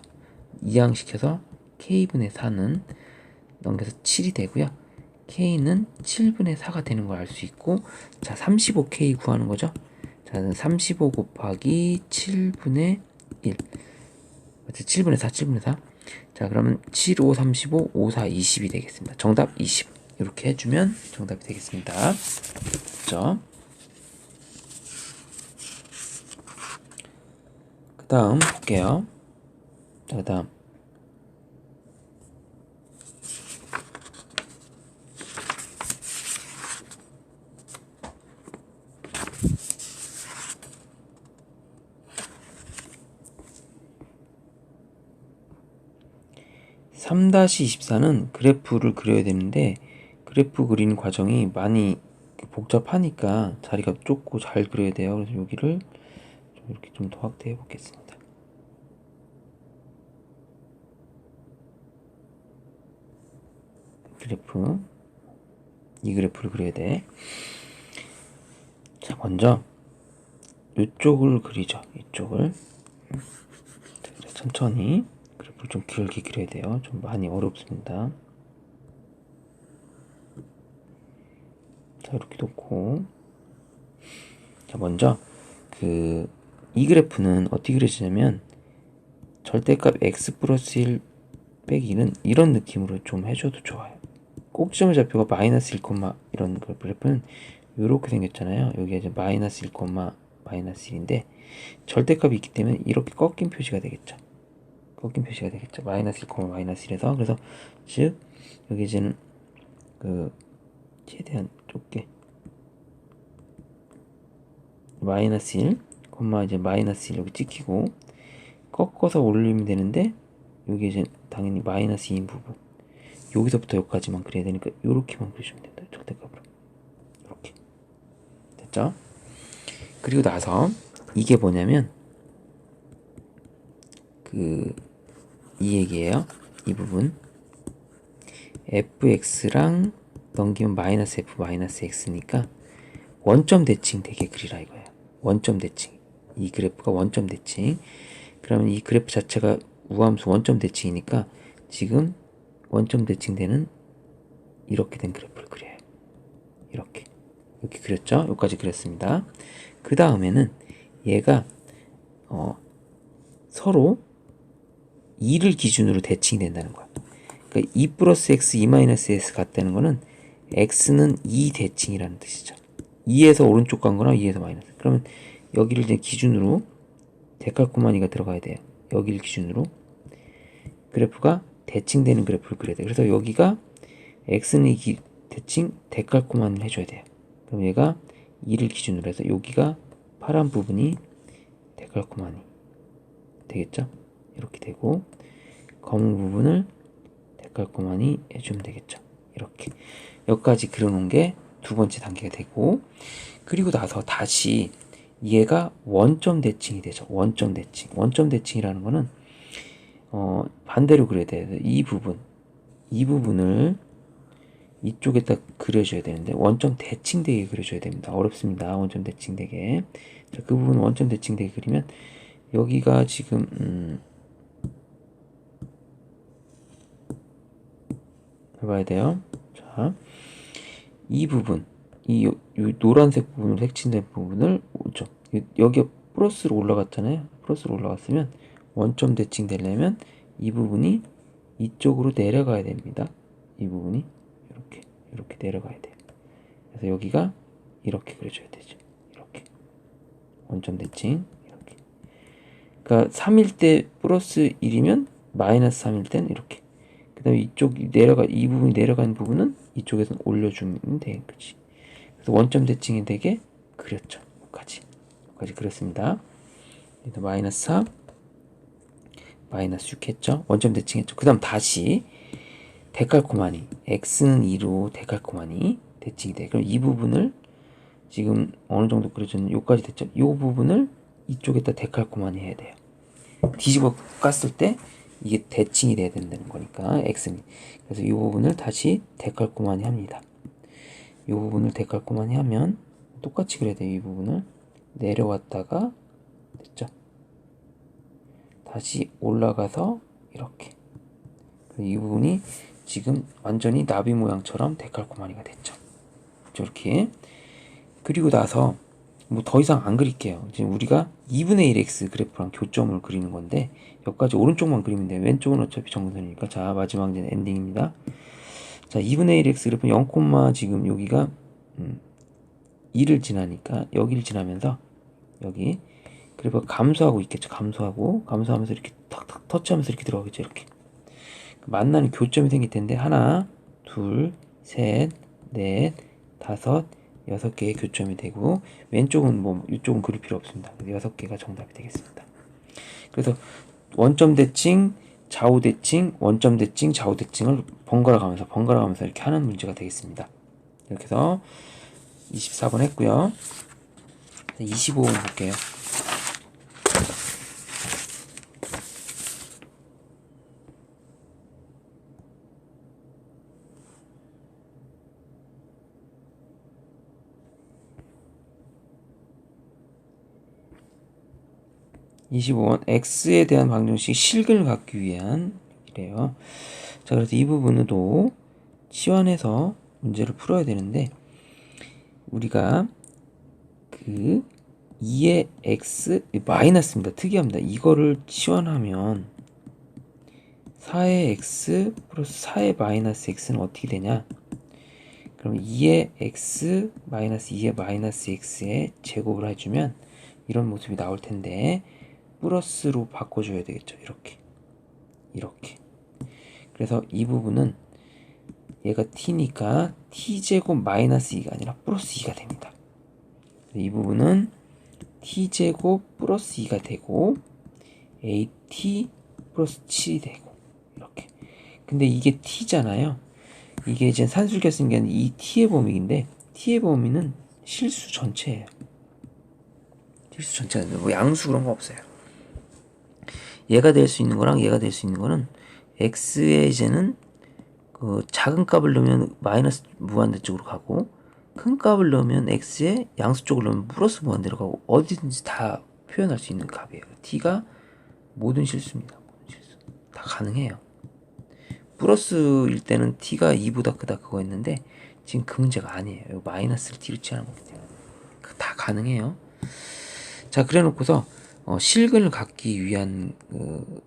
Speaker 1: 이항시켜서 K분의 4는 넘겨서 7이 되고요. K는 7분의 4가 되는 걸 알 수 있고, 자, 35K 구하는 거죠. 자, 35 곱하기 7분의 1. 7분의 4, 7분의 4. 자, 그러면 7, 5, 35, 5, 4, 20이 되겠습니다. 정답 20. 이렇게 해주면 정답이 되겠습니다. 그렇죠? 그 다음 볼게요. 자, 그 다음 3-24는 그래프를 그려야 되는데 그래프 그리는 과정이 많이 복잡하니까 자리가 좁고 잘 그려야 돼요. 그래서 여기를 좀 이렇게 좀 더 확대해 보겠습니다. 그래프. 이 그래프를 그려야 돼. 자, 먼저 이쪽을 그리죠. 이쪽을. 자, 천천히 그래프를 좀 길게 그려야 돼요. 좀 많이 어렵습니다. 자, 이렇게 놓고. 자, 먼저 이 그래프는 어떻게 그려지냐면 절대값 x 플러스 1 빼기 2는 이런 느낌으로 좀 해줘도 좋아요. 꼭지점의 좌표가 마이너스 1, 이런 그래프는 이렇게 생겼잖아요. 여기가 이제 마이너스 1, 마이너스 1인데 절대값이 있기 때문에 이렇게 꺾인 표시가 되겠죠. 꺾인 표시가 되겠죠. 마이너스 1, 마이너스 1에서 그래서 즉 여기 이제는 최대한 좁게 마이너스 1, 이제 마이너스 1 여기 찍히고 꺾어서 올리면 되는데 여기 이제 당연히 마이너스 2인 부분 여기서부터 여기까지만 그려야 되니까 요렇게만 그리시면 된다. 절대값으로 이렇게 됐죠? 그리고 나서 이게 뭐냐면 이 얘기예요. 이 부분 fx랑 넘기면 마이너스 f 마이너스 x니까 원점 대칭 되게 그리라 이거예요. 원점 대칭. 이 그래프가 원점 대칭. 그러면 이 그래프 자체가 우함수 원점 대칭이니까 지금 원점 대칭되는 이렇게 된 그래프를 그려요. 이렇게 그렸죠? 여기까지 그렸습니다. 그 다음에는 얘가 서로 2를 기준으로 대칭이 된다는 거야. 그러니까 2 플러스 x, 2 마이너스 x 같다는 거는 x는 2 대칭이라는 뜻이죠. 2에서 오른쪽 간 거나 2에서 마이너스. 그러면 여기를 이제 기준으로 데칼코마니가 들어가야 돼요. 여기를 기준으로 그래프가 대칭되는 그래프를 그려야 돼요. 그래서 여기가 x는 2 대칭 데칼코마니를 해줘야 돼요. 그럼 얘가 2를 기준으로 해서 여기가 파란 부분이 데칼코마니 되겠죠? 이렇게 되고 검은 부분을 데칼코마니 해주면 되겠죠. 이렇게 여기까지 그려놓은 게 두 번째 단계가 되고 그리고 나서 다시 얘가 원점 대칭이 되죠. 원점 대칭. 원점 대칭이라는 거는 반대로 그려야 돼요. 이 부분을 이쪽에다 그려줘야 되는데 원점 대칭되게 그려줘야 됩니다. 어렵습니다. 원점 대칭되게. 자, 그 부분 원점 대칭되게 그리면 여기가 지금 해봐야 돼요. 자, 이 부분, 이 노란색 부분으로 색칠된 부분을 오죠. 여기가 플러스로 올라갔잖아요. 플러스로 올라갔으면 원점 대칭 되려면 이 부분이 이쪽으로 내려가야 됩니다. 이 부분이 이렇게 내려가야 돼요. 그래서 여기가 이렇게 그려줘야 되죠. 이렇게 원점 대칭 이렇게. 그러니까 3일 때 플러스 1이면 마이너스 3일 때는 이렇게. 그 다음에 이 부분이 내려가는 부분은 이쪽에서 올려주면 되는 거지. 그래서 원점 대칭이 되게 그렸죠. 여기까지 그렸습니다. 마이너스 4, 마이너스 6 했죠. 원점 대칭 했죠. 그 다음 다시 데칼코마니, x는 2로 데칼코마니 대칭이 돼. 그럼 이 부분을 지금 어느 정도 그려졌는지 여기까지 됐죠. 이 부분을 이쪽에다 데칼코마니 해야 돼요. 뒤집어 깠을 때 이게 대칭이 돼야 된다는 거니까 x는. 그래서 이 부분을 다시 데칼코마니 합니다. 이 부분을 데칼코마니 하면 똑같이 그려야 돼요. 이 부분을 내려왔다가 됐죠. 다시 올라가서 이렇게. 이 부분이 지금 완전히 나비 모양처럼 데칼코마니가 됐죠. 이렇게. 그리고 나서 뭐 더 이상 안 그릴게요. 지금 우리가 2분의 1x 그래프랑 교점을 그리는 건데 여기까지 오른쪽만 그리면 돼요. 왼쪽은 어차피 정선이니까. 자, 마지막 이제 엔딩입니다. 자, 2분의 1x 그래프 0, 지금 여기가 2를 지나니까 여기를 지나면서 여기 그래프가 감소하고 있겠죠. 감소하면서 이렇게 탁탁 터치하면서 이렇게 들어가겠죠. 이렇게 만나는 교점이 생길 텐데 하나, 둘, 셋, 넷, 다섯, 6개의 교점이 되고 왼쪽은 이쪽은 그릴 필요 없습니다. 6개가 정답이 되겠습니다. 그래서 원점 대칭, 좌우 대칭, 원점 대칭, 좌우 대칭을 번갈아 가면서 이렇게 하는 문제가 되겠습니다. 이렇게 해서 24번 했고요. 25번 볼게요. 25번 x에 대한 방정식 실근을 갖기 위한 이래요. 자, 그래서 이 부분도 치환해서 문제를 풀어야 되는데 우리가 그 2의 x 마이너스입니다. 특이합니다. 이거를 치환하면 4의 x 플러스 4의 마이너스 x는 어떻게 되냐? 그럼 2의 x 마이너스 2의 마이너스 x의 제곱을 해주면 이런 모습이 나올 텐데 플러스로 바꿔줘야 되겠죠. 이렇게. 그래서 이 부분은 얘가 t니까 t제곱 마이너스 2가 아니라 플러스 2가 됩니다. 이 부분은 t제곱 플러스 2가 되고 at 플러스 7이 되고 이렇게. 근데 이게 t잖아요. 이게 이제 산술기가 쓴 게 아니라 이 t의 범위인데 t의 범위는 실수 전체예요. 실수 전체가 뭐 양수 그런 거 없어요. 얘가 될 수 있는 거랑 얘가 될 수 있는 거는 x의 이제는 그 작은 값을 넣으면 마이너스 무한대 쪽으로 가고 큰 값을 넣으면 x의 양수 쪽으로 넣으면 플러스 무한대로 가고 어디든지 다 표현할 수 있는 값이에요. t가 모든 실수입니다. 모든 실수 다 가능해요. 플러스일 때는 t가 2보다 크다 그거였는데 지금 그 문제가 아니에요. 마이너스를 t로 취하는 거기 때문에 다 가능해요. 자, 그래 놓고서 실근을 갖기 위한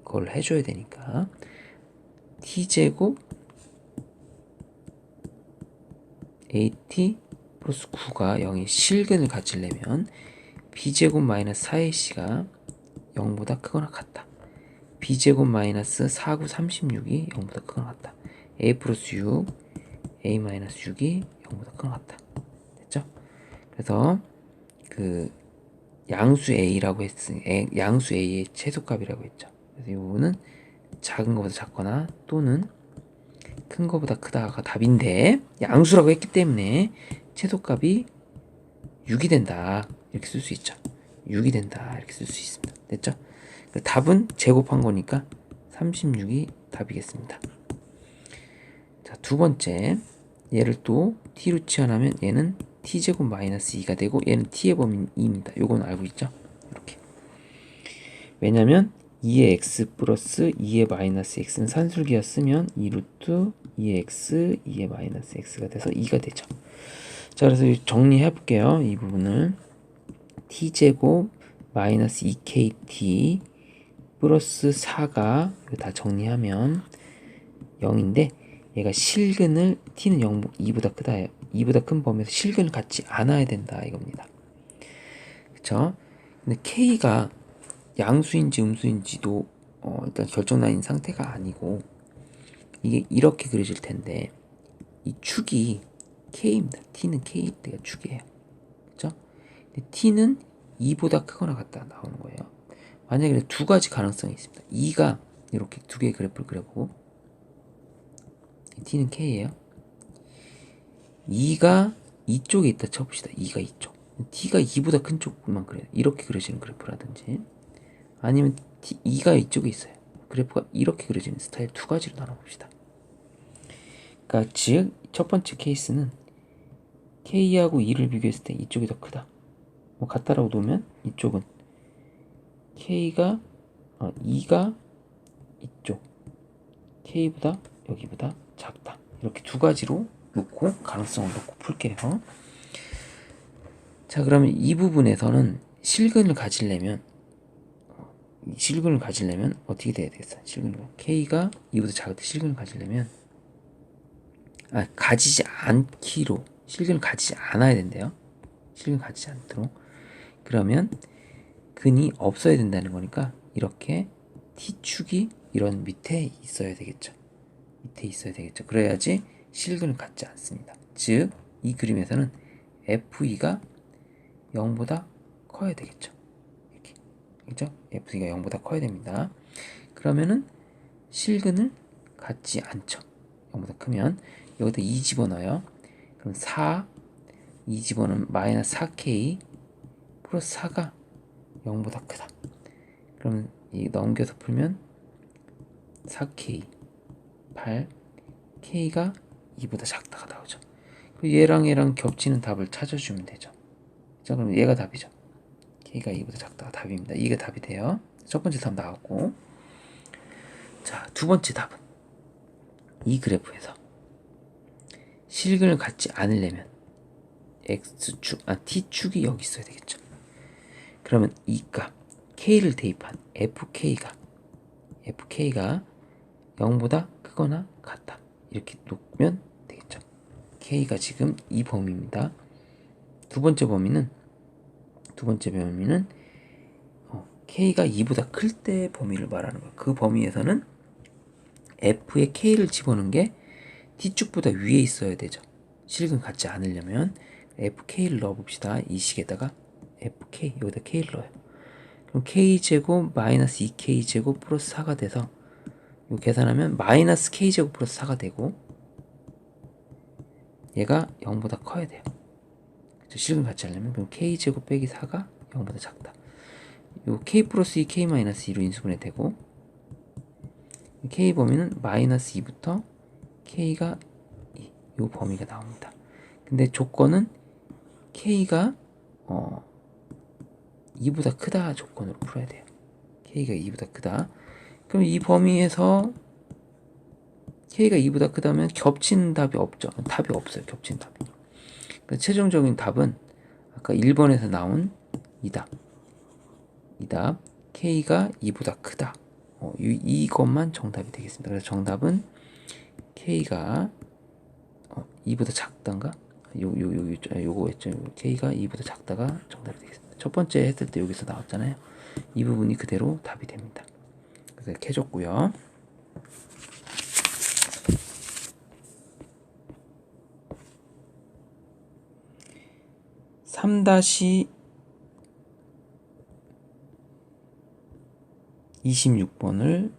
Speaker 1: 걸 해줘야 되니까 t제곱 at 플러스 9가 0의 실근을 가지려면 b제곱 마이너스 4ac가 0보다 크거나 같다. b제곱 마이너스 4, 9, 36이 0보다 크거나 같다. a 플러스 6, a 마이너스 6이 0보다 크거나 같다. 됐죠? 그래서 그 양수 a라고 했으니 양수 a의 최소값이라고 했죠. 그래서 이 부분은 작은 것보다 작거나 또는 큰 것보다 크다가 답인데 양수라고 했기 때문에 최소값이 6이 된다 이렇게 쓸 수 있죠. 6이 된다 이렇게 쓸 수 있습니다. 됐죠? 답은 제곱한 거니까 36이 답이겠습니다. 자, 두 번째 얘를 또 t로 치환하면 얘는 t제곱 마이너스 2가 되고 얘는 t의 범위는 2입니다. 요건 알고 있죠? 이렇게. 왜냐면 2의 x 플러스 2의 마이너스 x는 산술기였으면 2루트 2의 x 2의 마이너스 x가 돼서 2가 되죠. 자, 그래서 정리해 볼게요. 이 부분을 t제곱 마이너스 2kt 플러스 4가 다 정리하면 0인데 얘가 실근을 t는 0, 2보다 크다 2보다 큰 범위에서 실근을 갖지 않아야 된다 이겁니다. 그쵸? 근데 k가 양수인지 음수인지도 일단 결정나인 상태가 아니고 이게 이렇게 그려질 텐데 이 축이 k입니다. t는 k가 축이에요. 그쵸? 근데 t는 2보다 크거나 같다 나오는 거예요. 만약에 두 가지 가능성이 있습니다. 2가 이렇게 두 개의 그래프를 그려보고 t는 k예요. 2가 이쪽에 있다 쳐봅시다. 2가 이쪽. t가 2보다 큰 쪽만 그려요. 이렇게 그려지는 그래프라든지 아니면 2가 이쪽에 있어요. 그래프가 이렇게 그려지는 스타일 두 가지로 나눠봅시다. 그러니까 즉 첫 번째 케이스는 k하고 2를 비교했을 때 이쪽이 더 크다. 뭐 같다라고 놓으면 이쪽은 k가 2가 이쪽 k보다 여기보다 작다. 이렇게 두 가지로 놓고 가능성을 놓고 풀게요. 자, 그러면 이 부분에서는 실근을 가지려면 어떻게 돼야 되겠어? 실근을 k가 2보다 작을 때 실근을 가지려면 가지지 않기로 실근을 가지지 않아야 된대요. 실근 가지지 않도록. 그러면 근이 없어야 된다는 거니까 이렇게 t축이 이런 밑에 있어야 되겠죠. 그래야지 실근을 갖지 않습니다. 즉 이 그림에서는 f2가 0보다 커야 되겠죠. 이렇게. 그죠? f2가 0보다 커야 됩니다. 그러면은 실근을 갖지 않죠. 0보다 크면 여기다 2 집어넣어요. 그럼 2 집어넣으면 마이너스 4k 플러스 4가 0보다 크다. 그러면 이 넘겨서 풀면 4k 8 k가 2보다 작다가 나오죠. 얘랑 겹치는 답을 찾아주면 되죠. 자, 그럼 얘가 답이죠. K가 2보다 작다가 답입니다. 이게 답이 돼요. 첫 번째 답 나왔고, 자, 두 번째 답은 이 그래프에서 실근을 갖지 않으려면 X축, T축이 여기 있어야 되겠죠. 그러면 이 값, K를 대입한 FK가 0보다 크거나 같다. 이렇게 놓으면 되겠죠. K가 지금 이 범위입니다. 두 번째 범위는 K가 2보다 클 때 범위를 말하는 거예요. 그 범위에서는 F에 K를 집어넣은 게 T축보다 위에 있어야 되죠. 실근 갖지 않으려면 FK를 넣어봅시다. 이 식에다가 FK, 여기다 K를 넣어요. 그럼 K제곱 마이너스 2K제곱 플러스 4가 돼서 이거 계산하면 마이너스 K제곱 플러스 4가 되고, 얘가 0보다 커야 돼요. 그쵸? 실근 갖지 않으려면 그럼 K제곱 빼기 4가 0보다 작다. 요 K 플러스 2, K 마이너스 2로 인수분해 되고, K 범위는 마이너스 2부터 K가 2, 요 범위가 나옵니다. 근데 조건은 K가 2보다 크다 조건으로 풀어야 돼요. K가 2보다 크다. 그럼 이 범위에서 K가 2보다 크다면 겹치는 답이 없죠. 답이 없어요. 겹치는 답이. 그러니까 최종적인 답은 아까 1번에서 나온 이 답. K가 2보다 크다. 이것만 정답이 되겠습니다. 그래서 정답은 K가 2보다 작단가? 요거였죠. K가 2보다 작다가 정답이 되겠습니다. 첫 번째 했을 때 여기서 나왔잖아요. 이 부분이 그대로 답이 됩니다. 그래서 이렇게 해줬고요. (3) 26번을